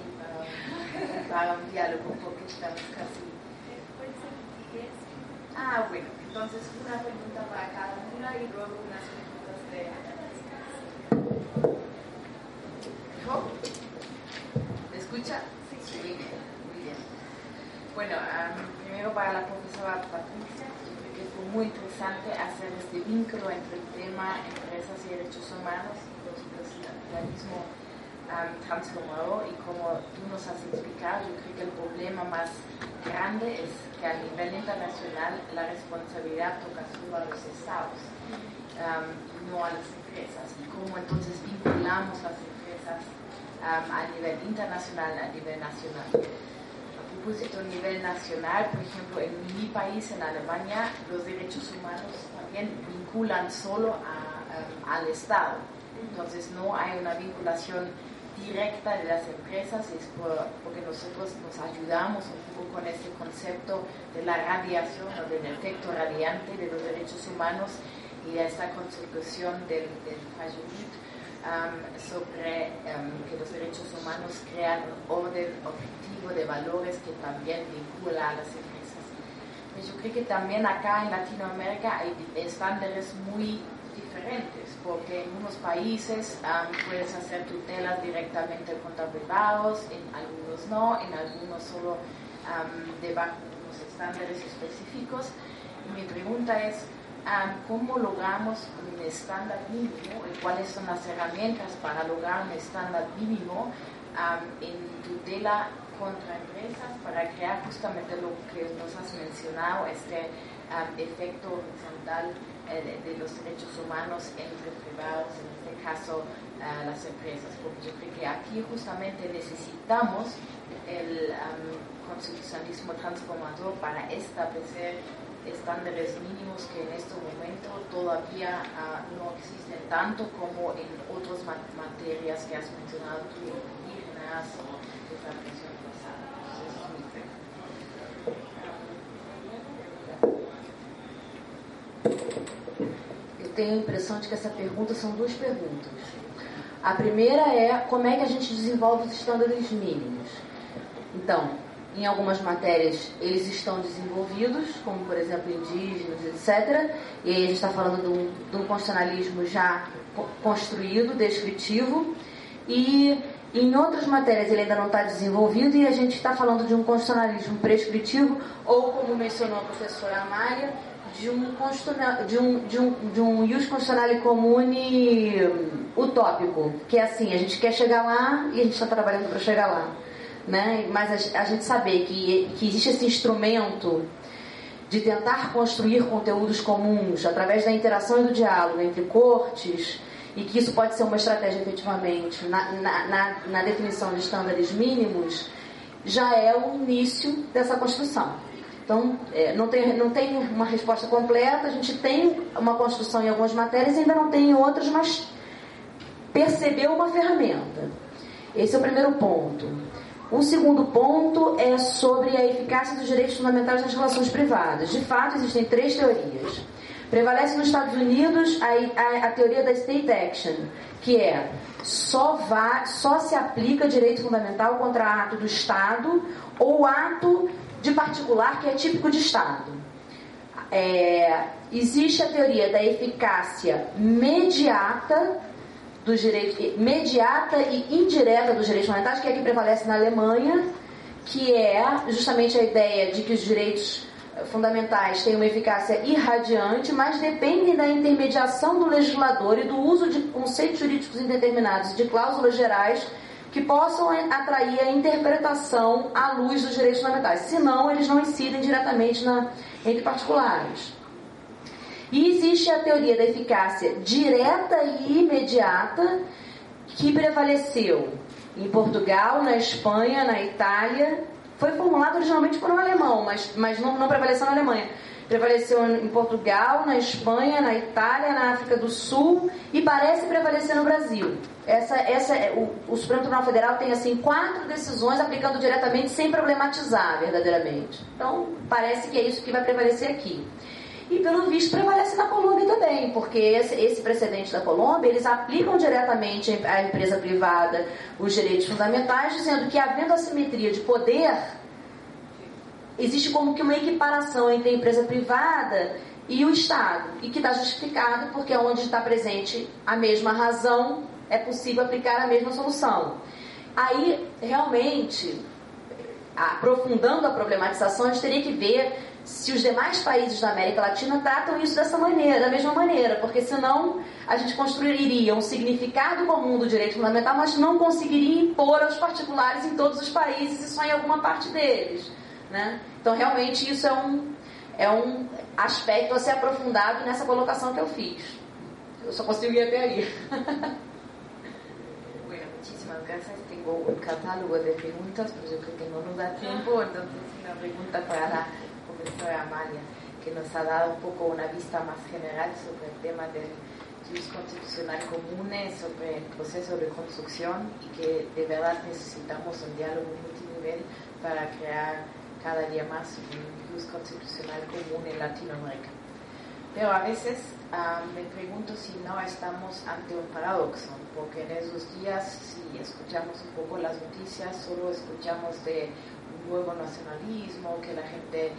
para un diálogo, porque estamos casi... bueno, entonces una pregunta para cada una y luego unas preguntas de... ¿Me escucha? Sí. Muy bien. Bueno, primero para la profesora Patricia, que fue muy interesante hacer este vínculo entre el tema empresas y derechos humanos y el capitalismo transformador, y como tú nos has explicado, yo creo que el problema más grande es que a nivel internacional la responsabilidad toca solo a los estados, no a las empresas, y cómo entonces vinculamos las empresas a nivel internacional, a nivel nacional. A propósito, a nivel nacional, por ejemplo, en mi país, en Alemania, los derechos humanos también vinculan solo al Estado. Entonces no hay una vinculación directa de las empresas, es porque nosotros nos ayudamos un poco con este concepto de la radiación o del efecto radiante de los derechos humanos y esta consecución del Fayoulit sobre que los derechos humanos crean un orden objetivo de valores que también vincula a las empresas. Pues yo creo que también acá en Latinoamérica hay estándares muy diferentes, porque en unos países puedes hacer tutelas directamente contra privados, en algunos no, en algunos solo debajo de unos estándares específicos. Y mi pregunta es, ¿cómo logramos un estándar mínimo y cuáles son las herramientas para lograr un estándar mínimo en tutela contra empresas para crear justamente lo que nos has mencionado, este efecto horizontal de los derechos humanos entre privados, en este caso las empresas, porque yo creo que aquí justamente necesitamos el constitucionalismo transformador para establecer estándares mínimos que en este momento todavía no existen tanto como en otras materias que has mencionado tú, indígenas o de fabricación forzada. Eso es muy feo. Eu tenho a impressão de que essa pergunta são duas perguntas. A primeira é como é que a gente desenvolve os estándares mínimos. Então, em algumas matérias eles estão desenvolvidos, como por exemplo indígenas, etc. E aí a gente está falando de um constitucionalismo já construído, descritivo. E em outras matérias ele ainda não está desenvolvido e a gente está falando de um constitucionalismo prescritivo ou, como mencionou a professora Amália, de um ius constitutionale comune utópico, que é assim, a gente quer chegar lá e a gente está trabalhando para chegar lá, né? Mas a gente saber que existe esse instrumento de tentar construir conteúdos comuns através da interação e do diálogo entre cortes, e que isso pode ser uma estratégia efetivamente na definição de estándares mínimos, já é o início dessa construção. Então, não tem uma resposta completa, a gente tem uma construção em algumas matérias e ainda não tem em outras, mas percebeu uma ferramenta. Esse é o primeiro ponto. O segundo ponto é sobre a eficácia dos direitos fundamentais nas relações privadas. De fato, existem 3 teorias. Prevalece nos Estados Unidos a teoria da state action, que é só se aplica direito fundamental contra ato do Estado ou ato de particular que é típico de Estado. Existe a teoria da eficácia imediata e indireta dos direitos fundamentais, que é a que prevalece na Alemanha, que é justamente a ideia de que os direitos fundamentais têm uma eficácia irradiante, mas dependem da intermediação do legislador e do uso de conceitos jurídicos indeterminados e de cláusulas gerais que possam atrair a interpretação à luz dos direitos fundamentais. Senão, eles não incidem diretamente entre particulares. E existe a teoria da eficácia direta e imediata, que prevaleceu em Portugal, na Espanha, na Itália. Foi formulado originalmente por um alemão, mas não prevaleceu na Alemanha. Prevaleceu em Portugal, na Espanha, na Itália, na África do Sul e parece prevalecer no Brasil. O Supremo Tribunal Federal tem assim 4 decisões aplicando diretamente sem problematizar verdadeiramente. Então, parece que é isso que vai prevalecer aqui. E, pelo visto, prevalece na Colômbia também, porque esse precedente da Colômbia, eles aplicam diretamente à empresa privada os direitos fundamentais, dizendo que, havendo assimetria de poder, existe como que uma equiparação entre a empresa privada e o Estado, e que está justificado porque onde está presente a mesma razão, é possível aplicar a mesma solução. Aí, realmente, aprofundando a problematização, a gente teria que ver se os demais países da América Latina tratam isso dessa maneira, da mesma maneira, porque senão a gente construiria um significado comum do direito fundamental, mas não conseguiria impor aos particulares em todos os países e só em alguma parte deles, né? Então, realmente, isso é um aspecto a ser aprofundado nessa colocação que eu fiz. Eu só consigo ir até aí. Bueno, muchísimas gracias. Tengo un catálogo de preguntas, pero yo creo que no nos da tiempo, entonces una pregunta para la profesora Amalia, que nos ha dado un poco una vista más general sobre el tema del jus constitucional común, sobre el proceso de construcción y que de verdad necesitamos un diálogo multinivel para crear cada día más un jus constitucional común en Latinoamérica. Pero a veces me pregunto si no estamos ante un paradoxo, porque en esos días, si escuchamos un poco las noticias, solo escuchamos de un nuevo nacionalismo, que la gente,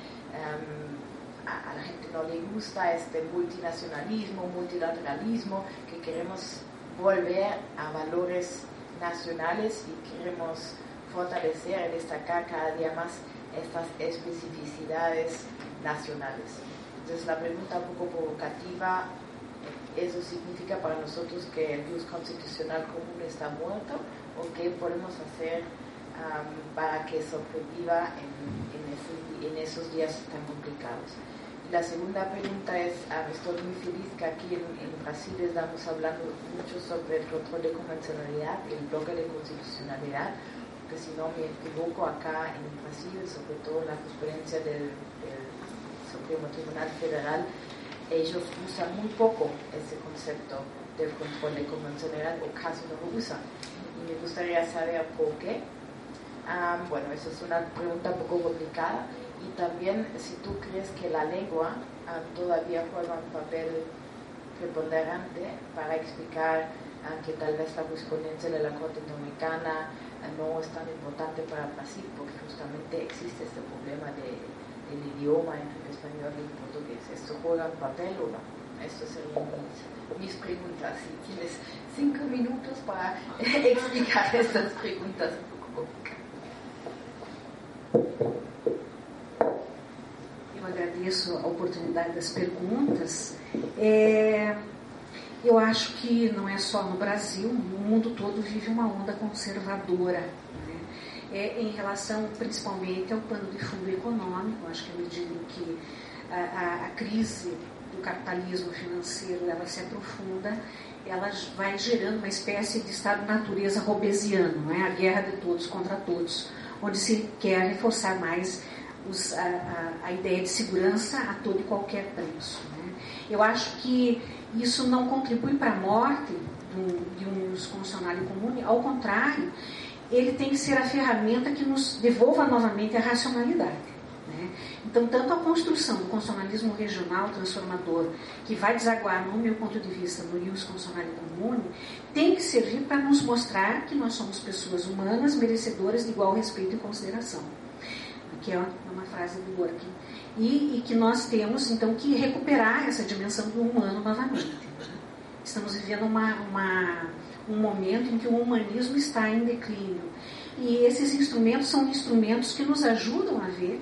a la gente no le gusta este multinacionalismo, multilateralismo, que queremos volver a valores nacionales y queremos fortalecer y destacar cada día más estas especificidades nacionales. Entonces la pregunta un poco provocativa, ¿eso significa para nosotros que el jus constitucional común está muerto? ¿O qué podemos hacer para que sobreviva en esos días tan complicados. La segunda pregunta es, estoy muy feliz que aquí en Brasil estamos hablando mucho sobre el control de convencionalidad y el bloque de constitucionalidad, porque si no me equivoco, acá en Brasil, sobre todo en la jurisprudencia del Supremo Tribunal Federal, ellos usan muy poco ese concepto del control de convencionalidad o casi no lo usan. Y me gustaría saber por qué. Bueno, eso es una pregunta un poco complicada. Y también si tú crees que la lengua todavía juega un papel preponderante para explicar que tal vez la jurisprudencia de la Corte Interamericana no es tan importante para Brasil, porque justamente existe este problema del idioma entre el español y el portugués. ¿Esto juega un papel o no? Estas serían mis preguntas. Si tienes 5 minutos para explicar estas preguntas un poco complicadas. Eu agradeço a oportunidade das perguntas. Eu acho que não é só no Brasil, o mundo todo vive uma onda conservadora, né? Em relação principalmente ao pano de fundo econômico. Acho que à medida em que a crise do capitalismo financeiro ela se aprofunda, ela vai gerando uma espécie de estado-natureza robesiano, não é? A guerra de todos contra todos, onde se quer reforçar mais a ideia de segurança a todo e qualquer preço, né? Eu acho que isso não contribui para a morte de um funcionário comum, ao contrário, ele tem que ser a ferramenta que nos devolva novamente a racionalidade, né? Então, tanto a construção do constitucionalismo regional transformador, que vai desaguar, no meu ponto de vista, no ius constitucionale comune, tem que servir para nos mostrar que nós somos pessoas humanas, merecedoras de igual respeito e consideração, que é uma frase do Dworkin, e que nós temos, então, que recuperar essa dimensão do humano novamente. Estamos vivendo um momento em que o humanismo está em declínio, e esses instrumentos são instrumentos que nos ajudam a ver,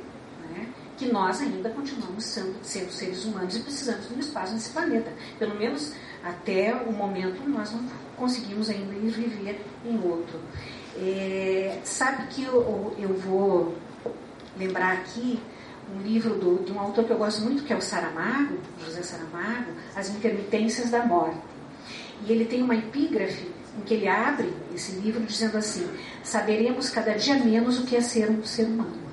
né, que nós ainda continuamos sendo seres humanos e precisamos de um espaço nesse planeta. Pelo menos até o momento nós não conseguimos ainda ir viver em outro. Sabe que eu vou lembrar aqui um livro de um autor que eu gosto muito, que é o Saramago, José Saramago, As Intermitências da Morte. E ele tem uma epígrafe em que ele abre esse livro dizendo assim: saberemos cada dia menos o que é ser um ser humano.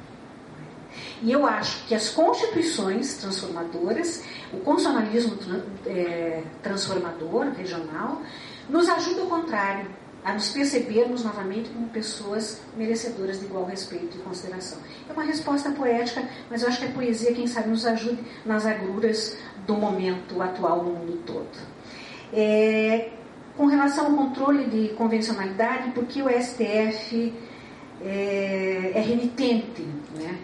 E eu acho que as constituições transformadoras, o constitucionalismo transformador, regional, nos ajuda ao contrário, a nos percebermos novamente como pessoas merecedoras de igual respeito e consideração. É uma resposta poética, mas eu acho que a poesia, quem sabe, nos ajude nas agruras do momento atual no mundo todo. Com relação ao controle de convencionalidade, porque o STF é renitente, né,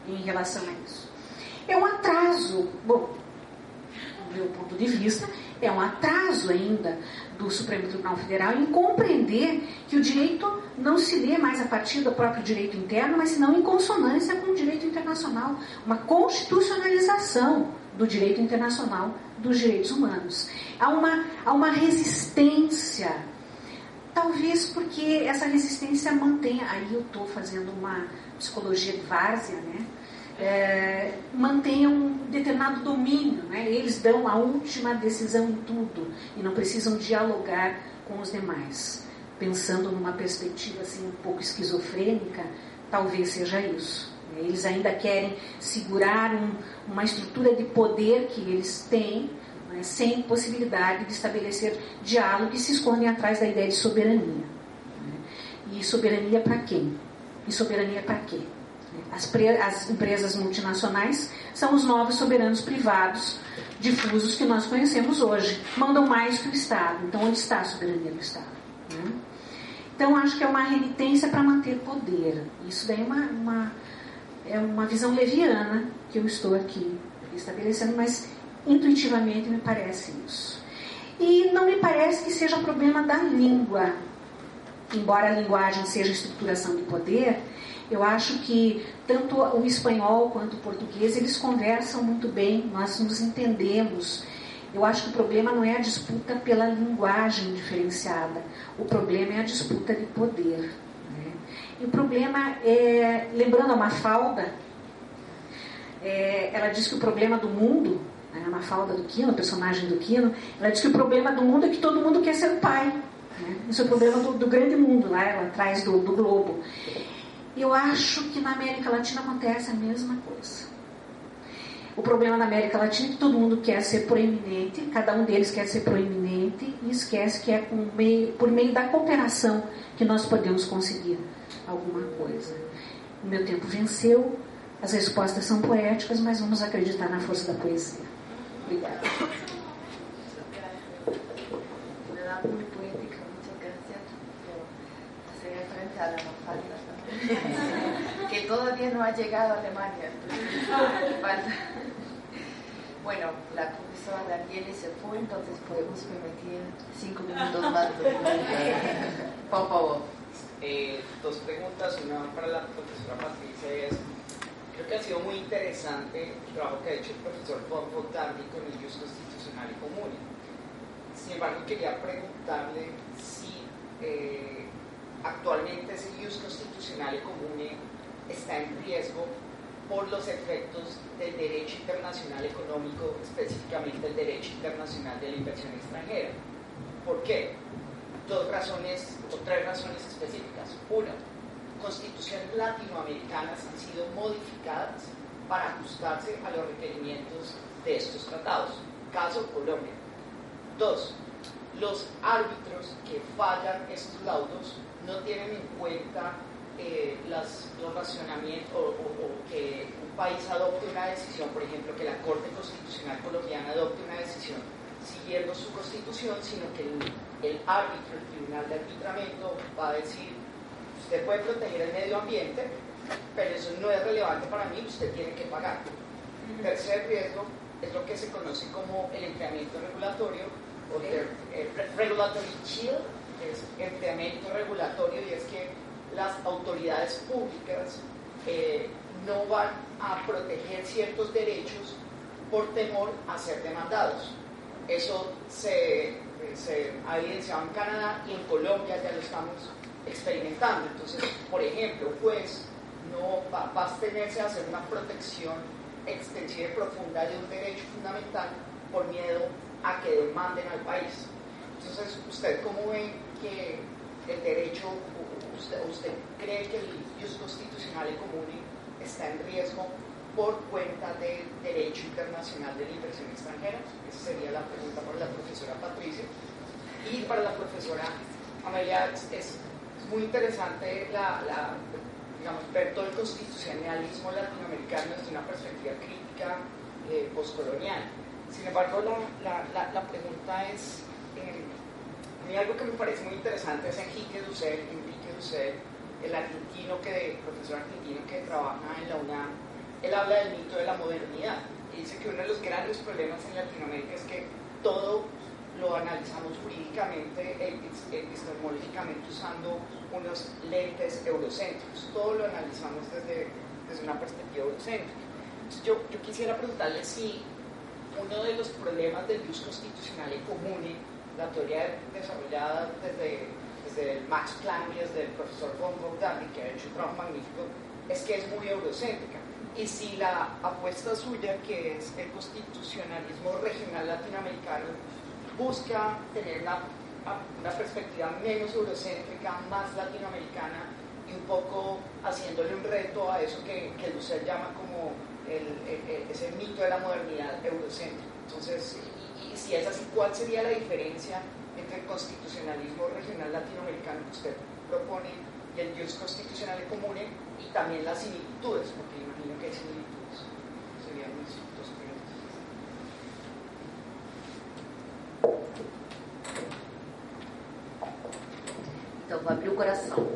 em relação a isso? É um atraso, bom, do meu ponto de vista, é um atraso ainda do Supremo Tribunal Federal em compreender que o direito não se lê mais a partir do próprio direito interno, mas senão em consonância com o direito internacional, uma constitucionalização do direito internacional dos direitos humanos. Há uma resistência, talvez porque essa resistência mantenha, aí eu estou fazendo uma psicologia de várzea, né? Mantenham um determinado domínio, né? Eles dão a última decisão em tudo e não precisam dialogar com os demais. Pensando numa perspectiva assim, um pouco esquizofrênica, talvez seja isso. Eles ainda querem segurar uma estrutura de poder que eles têm, né, sem possibilidade de estabelecer diálogo, que se escondem atrás da ideia de soberania, né? E soberania para quem? E soberania para quê? As empresas multinacionais são os novos soberanos privados difusos que nós conhecemos hoje. Mandam mais que o Estado. Então, onde está a soberania do Estado, né? Então, acho que é uma renitência para manter poder. Isso daí é uma visão leviana que eu estou aqui estabelecendo, mas intuitivamente me parece isso. E não me parece que seja problema da língua. Embora a linguagem seja estruturação de poder, eu acho que tanto o espanhol quanto o português, eles conversam muito bem, nós nos entendemos. Eu acho que o problema não é a disputa pela linguagem diferenciada, o problema é a disputa de poder, né? E o problema é, lembrando a Mafalda, ela diz que o problema do mundo, a Mafalda do Quino, a personagem do Quino, ela diz que o problema do mundo é que todo mundo quer ser pai. Né? Isso é o problema do grande mundo, lá ela traz do globo. Eu acho que na América Latina acontece a mesma coisa. O problema na América Latina é que todo mundo quer ser proeminente, cada um deles quer ser proeminente e esquece que é por meio da cooperação que nós podemos conseguir alguma coisa. O meu tempo venceu, as respostas são poéticas, mas vamos acreditar na força da poesia. Obrigada. Muy poética, muchas gracias por ser enfrentada a Mafalda, que todavía no ha llegado a Alemania. Falta. Bueno, la profesora Daniele se fue, entonces podemos permitir 5 minutos más. Por favor. Dos preguntas, una para la profesora Patricia es, creo que ha sido muy interesante el trabajo que ha hecho el profesor von Darby con el Jus Constitucional y Comune. Sin embargo, quería preguntarle si actualmente ese Jus Constitucional y Comune está en riesgo por los efectos del derecho internacional económico, específicamente el derecho internacional de la inversión extranjera. ¿Por qué? 2 razones o 3 razones específicas. Una, constituciones latinoamericanas han sido modificadas para ajustarse a los requerimientos de estos tratados. Caso Colombia. 2, los árbitros que fallan estos laudos no tienen en cuenta los racionamientos o que un país adopte una decisión, por ejemplo, que la Corte Constitucional Colombiana adopte una decisión siguiendo su constitución, sino que el árbitro, el tribunal de arbitramiento va a decir, usted puede proteger el medio ambiente, pero eso no es relevante para mí, usted tiene que pagar. Tercer riesgo es lo que se conoce como el enfriamiento regulatorio, o el regulatory chill, es enfriamiento regulatorio, y es que las autoridades públicas no van a proteger ciertos derechos por temor a ser demandados. Eso se ha evidenciado en Canadá y en Colombia ya lo estamos experimentando. Entonces, por ejemplo, un juez no va a abstenerse a hacer una protección extensiva y profunda de un derecho fundamental por miedo a que demanden al país. Entonces, ¿usted cómo ve que el derecho, usted cree que el Jus Constitucional y Comune está en riesgo por cuenta del derecho internacional de la inversión extranjera? Esa sería la pregunta para la profesora Patricia. Y para la profesora Amelia, es muy interesante digamos, ver todo el constitucionalismo latinoamericano desde una perspectiva crítica postcolonial. Sin embargo, la pregunta es, a mí algo que me parece muy interesante es Enrique Dussel, el profesor argentino que trabaja en la UNAM. Él habla del mito de la modernidad y dice que uno de los grandes problemas en Latinoamérica es que todo lo analizamos jurídicamente, epistemológicamente, usando unos lentes eurocéntricos. Todo lo analizamos desde una perspectiva eurocéntrica. Entonces, yo quisiera preguntarle si uno de los problemas del Jus Constitucional y Comune, la teoría desarrollada desde el Max Planck y desde el profesor von Darby, que ha hecho un trabajo magnífico, es que es muy eurocéntrica. Y si la apuesta suya, que es el constitucionalismo regional latinoamericano, busca tener una perspectiva menos eurocéntrica, más latinoamericana, y un poco haciéndole un reto a eso que Dussel llama como ese mito de la modernidad eurocéntrica. Entonces, y si es así, ¿cuál sería la diferencia entre el constitucionalismo regional latinoamericano que usted propone y el Jus Constitucional y Comune, y también las similitudes? Porque imagino que hay similitudes. Serían mis 2 preguntas. Então, vou abrir o coração.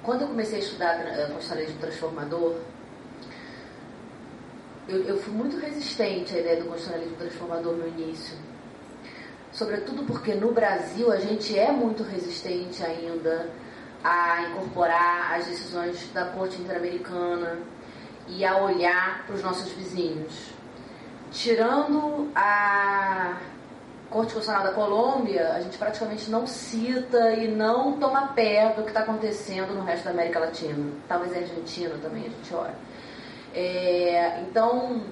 Quando eu comecei a estudar constitucionalismo transformador, eu fui muito resistente à ideia do constitucionalismo transformador no início. Sobretudo porque no Brasil a gente é muito resistente ainda a incorporar as decisões da Corte Interamericana e a olhar para os nossos vizinhos. Tirando Corte Constitucional da Colômbia, a gente praticamente não cita e não toma pé do que está acontecendo no resto da América Latina. Talvez a Argentina também, a gente olha. Então,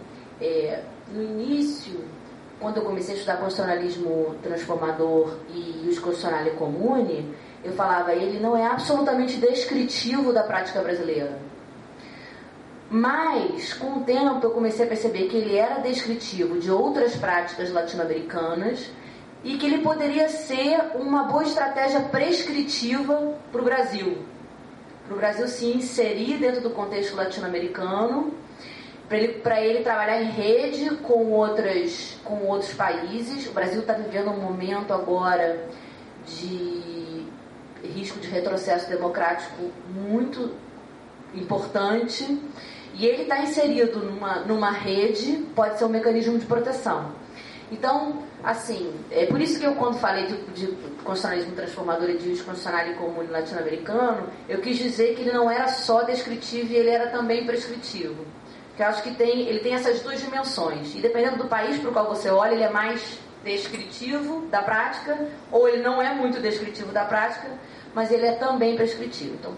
no início, quando eu comecei a estudar constitucionalismo transformador e Ius Constitutionale Comune, eu falava, ele não é absolutamente descritivo da prática brasileira. Mas, com o tempo, eu comecei a perceber que ele era descritivo de outras práticas latino-americanas e que ele poderia ser uma boa estratégia prescritiva para o Brasil. Para o Brasil se inserir dentro do contexto latino-americano, para ele trabalhar em rede com outros países. O Brasil está vivendo um momento agora de risco de retrocesso democrático muito importante. E ele está inserido numa rede, pode ser um mecanismo de proteção. Então, assim, é por isso que eu, quando falei de constitucionalismo transformador e de Ius Constitutionale Comune latino-americano, eu quis dizer que ele não era só descritivo e ele era também prescritivo. Porque eu acho que ele tem essas duas dimensões. E dependendo do país para o qual você olha, ele é mais descritivo da prática, ou ele não é muito descritivo da prática, mas ele é também prescritivo. Então,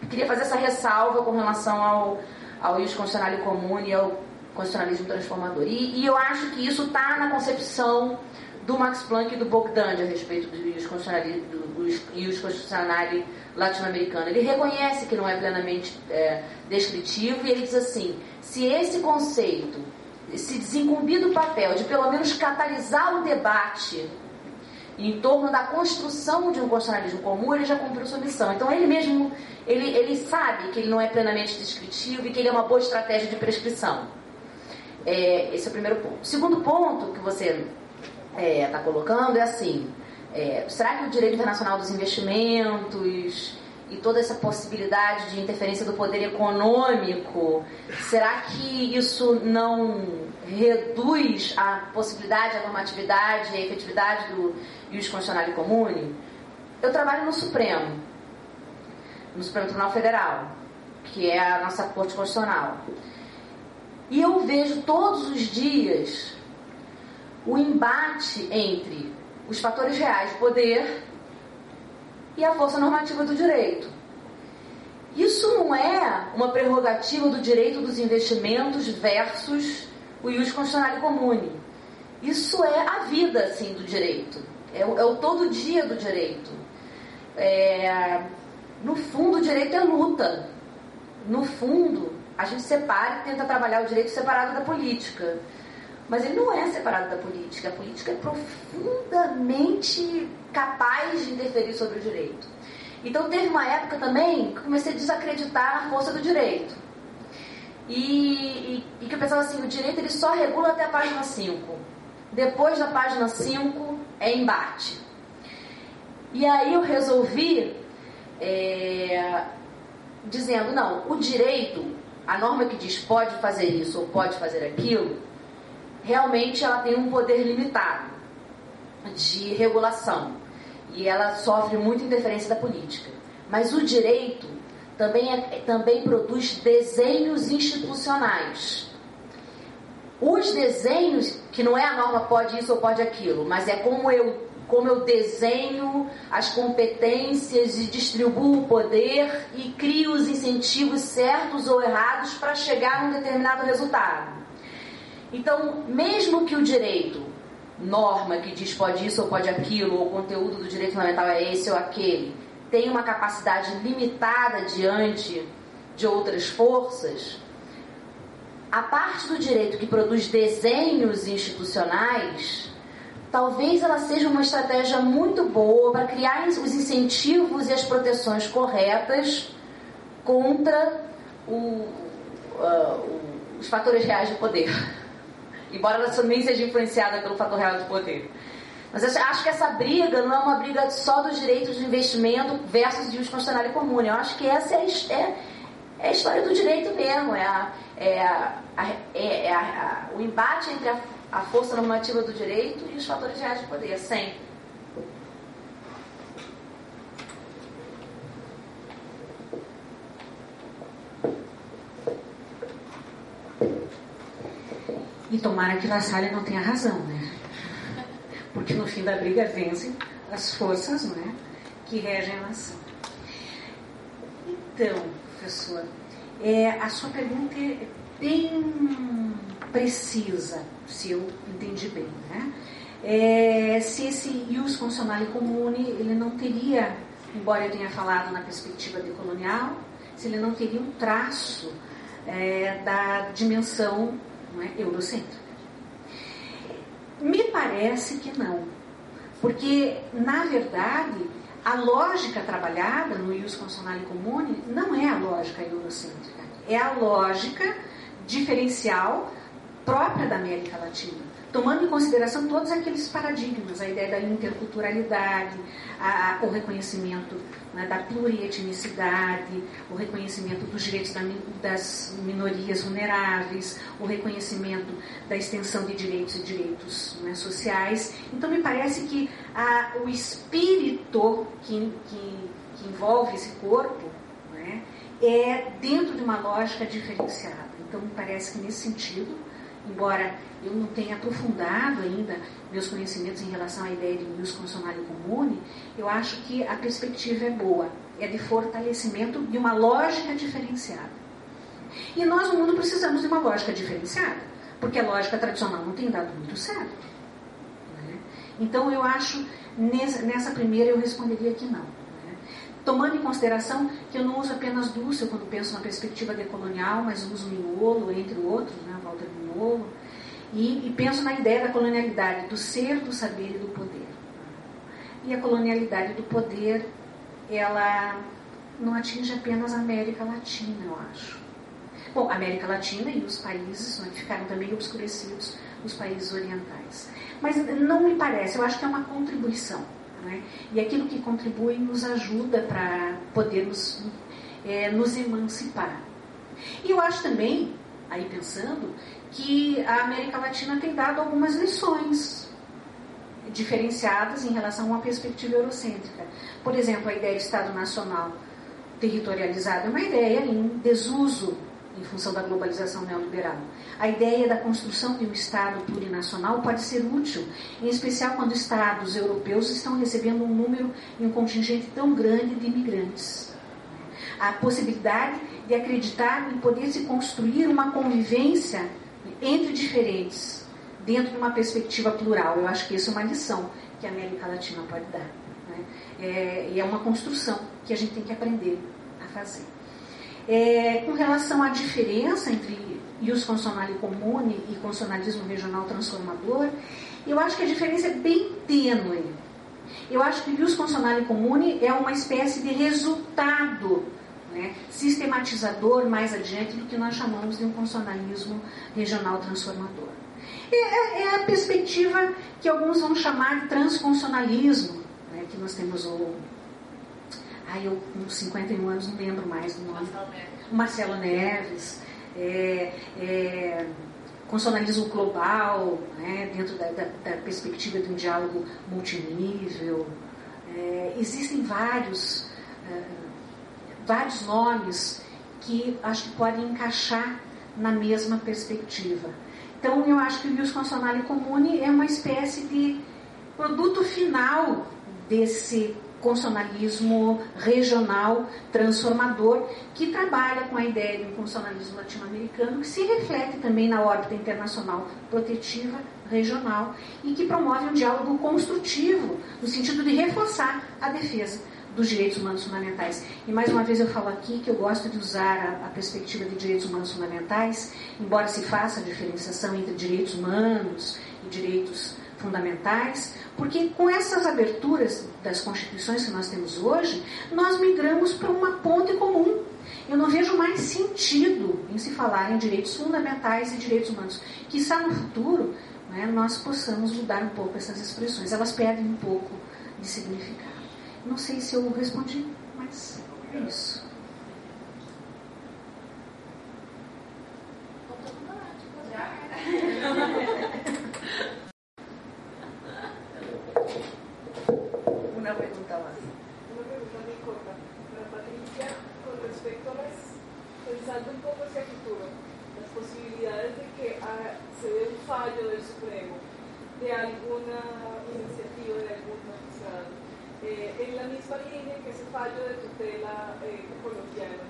eu queria fazer essa ressalva com relação ao Ius Constitutionale Comune e ao constitucionalismo transformador. E eu acho que isso está na concepção do Max Planck e do Bogdandy a respeito do Ius Constitutionale latino-americano. Ele reconhece que não é plenamente descritivo e ele diz assim, se esse conceito se desincumbir do papel de pelo menos catalisar o debate em torno da construção de um constitucionalismo comum, ele já cumpriu sua missão. Então ele mesmo, ele sabe que ele não é plenamente descritivo e que ele é uma boa estratégia de prescrição. Esse é o primeiro ponto. O segundo ponto que você está colocando é assim, será que o direito internacional dos investimentos e toda essa possibilidade de interferência do poder econômico, será que isso não reduz a possibilidade, a normatividade e a efetividade do Ius Constitutionale Comune? Eu trabalho no Supremo Tribunal Federal, que é a nossa Corte Constitucional. E eu vejo todos os dias o embate entre os fatores reais de poder e a força normativa do direito. Isso não é uma prerrogativa do direito dos investimentos versus o Ius Constitutionale Comune. Isso é a vida, assim, do direito. É o todo dia do direito. No fundo, o direito é luta. No fundo, a gente separa e tenta trabalhar o direito separado da política. Mas ele não é separado da política. A política é profundamente capaz de interferir sobre o direito. Então teve uma época também que eu comecei a desacreditar na força do direito. E que eu pensava assim, o direito ele só regula até a página 5. Depois da página 5 é embate. E aí eu resolvi dizendo, não, o direito, a norma que diz pode fazer isso ou pode fazer aquilo, realmente ela tem um poder limitado de regulação e ela sofre muita interferência da política. Mas o direito também produz desenhos institucionais. Os desenhos, que não é a norma pode isso ou pode aquilo, mas é como eu desenho as competências e distribuo o poder e crio os incentivos certos ou errados para chegar a um determinado resultado. Então, mesmo que o direito, norma que diz pode isso ou pode aquilo, ou o conteúdo do direito fundamental é esse ou aquele, tenha uma capacidade limitada diante de outras forças, a parte do direito que produz desenhos institucionais, talvez ela seja uma estratégia muito boa para criar os incentivos e as proteções corretas contra os fatores reais de poder. Embora ela também seja influenciada pelo fator real de poder. Mas eu acho que essa briga não é uma briga só dos direitos de investimento versus Ius Constitutionale Comune. Eu acho que essa é a história do direito mesmo. O embate entre a força normativa do direito e os fatores reais de poder, sempre. E tomara que La Salle não tenha razão, né? porque no fim da briga vencem as forças, não é, que regem a nação. Então, professor, a sua pergunta é bem precisa, se eu entendi bem, né? Se esse ius constitutionale comune, ele não teria, embora eu tenha falado na perspectiva decolonial, se ele não teria um traço da dimensão, não é, eurocêntrica. Me parece que não, porque, na verdade, a lógica trabalhada no ius constitucionale comune não é a lógica eurocêntrica, é a lógica diferencial própria da América Latina, tomando em consideração todos aqueles paradigmas, a ideia da interculturalidade, o reconhecimento, né, da plurietnicidade, o reconhecimento dos direitos das minorias vulneráveis, o reconhecimento da extensão de direitos e direitos, né, sociais. Então, me parece que o espírito que envolve esse corpo, né, é dentro de uma lógica diferenciada. Então, me parece que nesse sentido, embora eu não tenha aprofundado ainda meus conhecimentos em relação à ideia de ius constitucionale comune, eu acho que a perspectiva é boa, é de fortalecimento de uma lógica diferenciada. E nós, no mundo, precisamos de uma lógica diferenciada, porque a lógica tradicional não tem dado muito certo, né? Então, eu acho, nessa primeira, eu responderia que não. Tomando em consideração que eu não uso apenas Dussel quando penso na perspectiva decolonial, mas uso Mignolo, entre outros, né, Walter Mignolo, e penso na ideia da colonialidade, do ser, do saber e do poder. E a colonialidade do poder, ela não atinge apenas a América Latina, eu acho. Bom, a América Latina e os países, né, que ficaram também obscurecidos, os países orientais. Mas não me parece, eu acho que é uma contribuição. Né? E aquilo que contribui nos ajuda para podermos nos emancipar. E eu acho também, aí pensando, que a América Latina tem dado algumas lições diferenciadas em relação a uma perspectiva eurocêntrica. Por exemplo, a ideia de Estado Nacional territorializado é uma ideia em desuso em função da globalização neoliberal. A ideia da construção de um Estado plurinacional pode ser útil, em especial quando Estados europeus estão recebendo um número e um contingente tão grande de imigrantes. A possibilidade de acreditar em poder se construir uma convivência entre diferentes, dentro de uma perspectiva plural. Eu acho que essa é uma lição que a América Latina pode dar, né? E é uma construção que a gente tem que aprender a fazer. Com relação à diferença entre ius constitucionale comune e constitucionalismo regional transformador, eu acho que a diferença é bem tênue. Eu acho que o ius constitucionale comune é uma espécie de resultado, né, sistematizador mais adiante do que nós chamamos de um constitucionalismo regional transformador. É a perspectiva que alguns vão chamar de transconstitucionalismo, né, que nós temos eu com 51 anos não lembro mais do nome. Marcelo Neves. Constitucionalismo global, né, dentro da perspectiva de um diálogo multinível. Existem vários nomes que acho que podem encaixar na mesma perspectiva. Então, eu acho que o ius constitucionale comune é uma espécie de produto final desse constitucionalismo regional transformador que trabalha com a ideia de um constitucionalismo latino-americano que se reflete também na órbita internacional protetiva regional e que promove um diálogo construtivo no sentido de reforçar a defesa dos direitos humanos fundamentais. E mais uma vez eu falo aqui que eu gosto de usar a perspectiva de direitos humanos fundamentais, embora se faça a diferenciação entre direitos humanos e direitos fundamentais, porque com essas aberturas das constituições que nós temos hoje, nós migramos para uma ponte comum. Eu não vejo mais sentido em se falar em direitos fundamentais e direitos humanos. Quizá no futuro, né, nós possamos mudar um pouco essas expressões. Elas perdem um pouco de significado. Não sei se eu respondi, mas é isso. Una pregunta más. Una pregunta muy corta para Patricia con respecto a pensando un poco hacia el futuro, las posibilidades de que se dé un fallo del Supremo de alguna iniciativa de algún magistrado en la misma línea que ese fallo de tutela colombiana.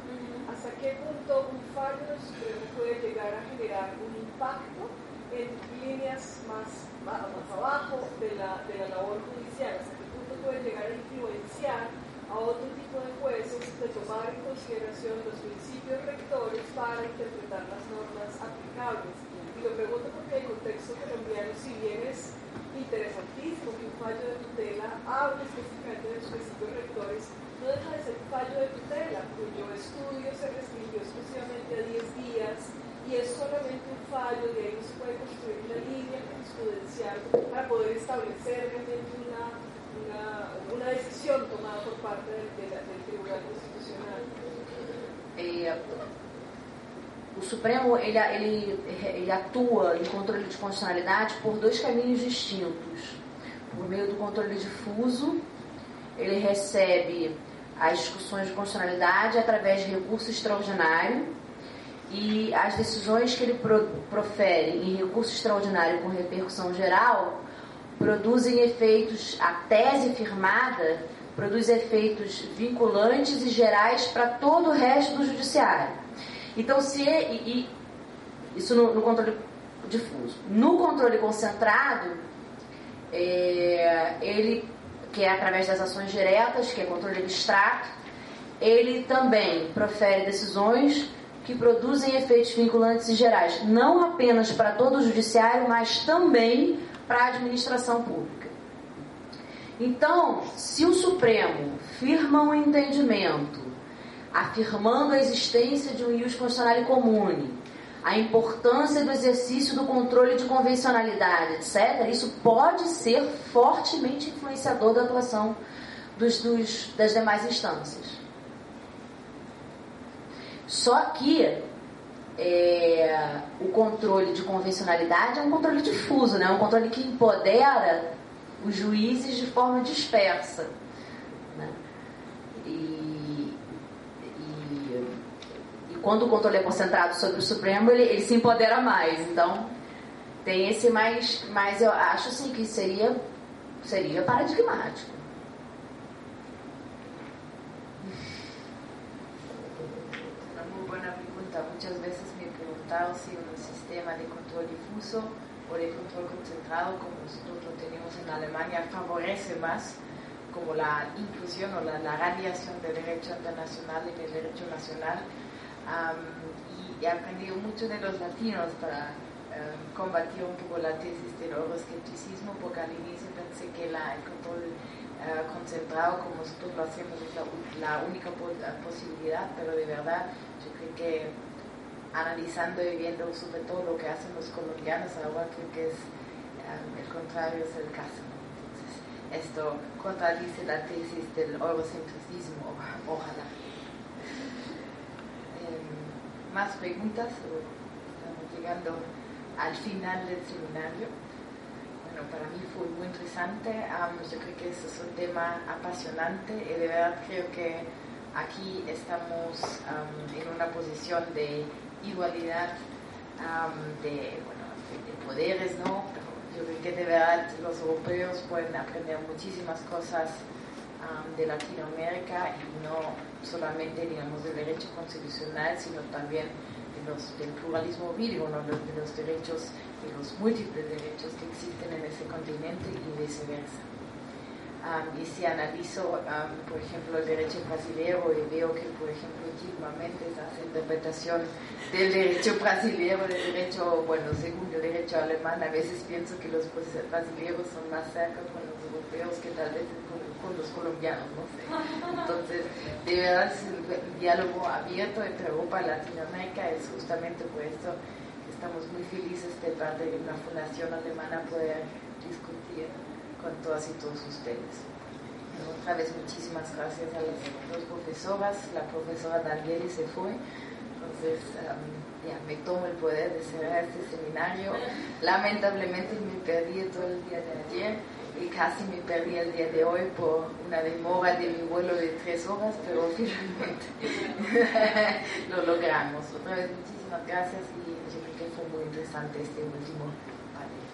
¿Hasta qué punto un fallo del Supremo puede llegar a generar un impacto en líneas más abajo de la labor judicial? ¿Hasta qué punto puede llegar a influenciar a otro tipo de jueces de tomar en consideración los principios rectores para interpretar las normas aplicables? Y lo pregunto porque el contexto colombiano, si bien es interesantísimo que un fallo de tutela hable específicamente de los principios rectores, no deja de ser un fallo de tutela cuyo estudio se restringió exclusivamente a 10 días y es solamente un fallo, de ahí no se puede construir una línea jurisprudencial para poder establecer realmente una decisión tomada por parte del Tribunal Constitucional. O Supremo ele atua em controle de constitucionalidade por dois caminhos distintos. Por meio do controle difuso, ele recebe as discussões de constitucionalidade através de recurso extraordinário e as decisões que ele profere em recurso extraordinário com repercussão geral produzem efeitos, a tese firmada produz efeitos vinculantes e gerais para todo o resto do judiciário. Então, isso no controle difuso. No controle concentrado, ele, que é através das ações diretas, que é controle abstrato, ele também profere decisões que produzem efeitos vinculantes e gerais, não apenas para todo o judiciário, mas também para a administração pública. Então, se o Supremo firma um entendimento afirmando a existência de um ius constitucionale comune, a importância do exercício do controle de convencionalidade, etc., isso pode ser fortemente influenciador da atuação das demais instâncias. Só que o controle de convencionalidade é um controle difuso, né? É um controle que empodera os juízes de forma dispersa, né? E quando o controle é concentrado sobre o Supremo, ele se empodera mais. Então, tem esse mais eu acho sim que seria paradigmático. Una muy buena pregunta. Muchas veces me he preguntado si un sistema de control difuso o de control concentrado, como nosotros lo tenemos en Alemania, favorece más como la inclusión o la radiación del derecho internacional en el derecho nacional. Y he aprendido mucho de los latinos para combatir un poco la tesis del euroescepticismo, porque al inicio pensé que el control concentrado, como nosotros lo hacemos, es la única posibilidad, pero de verdad yo creo que analizando y viendo sobre todo lo que hacen los colombianos, ahora creo que es el contrario es el caso. Entonces, esto contradice la tesis del eurocentrismo, ojalá. ¿Más preguntas? Estamos llegando al final del seminario. Bueno, para mí fue muy interesante. Yo creo que este es un tema apasionante y de verdad creo que aquí estamos en una posición de igualdad de poderes, ¿no? Pero yo creo que de verdad los europeos pueden aprender muchísimas cosas de Latinoamérica y no solamente, digamos, del derecho constitucional, sino también del pluralismo jurídico, ¿no? de los derechos, de los múltiples derechos que existen en ese continente y viceversa. Y si analizo, por ejemplo, el derecho brasileño y veo que, por ejemplo, Gilma Mendes hace interpretación del derecho brasileño, del derecho, bueno, según el derecho alemán, a veces pienso que los brasileños son más cerca con los europeos que tal vez con los colombianos, no sé. Entonces, de verdad, es un diálogo abierto entre Europa y Latinoamérica, es justamente por esto que estamos muy felices de parte de una fundación alemana poder discutir con todas y todos ustedes. Otra vez muchísimas gracias a las dos profesoras. La profesora Danieli se fue, entonces ya me tomo el poder de cerrar este seminario. Lamentablemente me perdí todo el día de ayer y casi me perdí el día de hoy por una demora de mi vuelo de 3 horas, pero finalmente lo logramos. Otra vez muchísimas gracias y yo creo que fue muy interesante este último panel.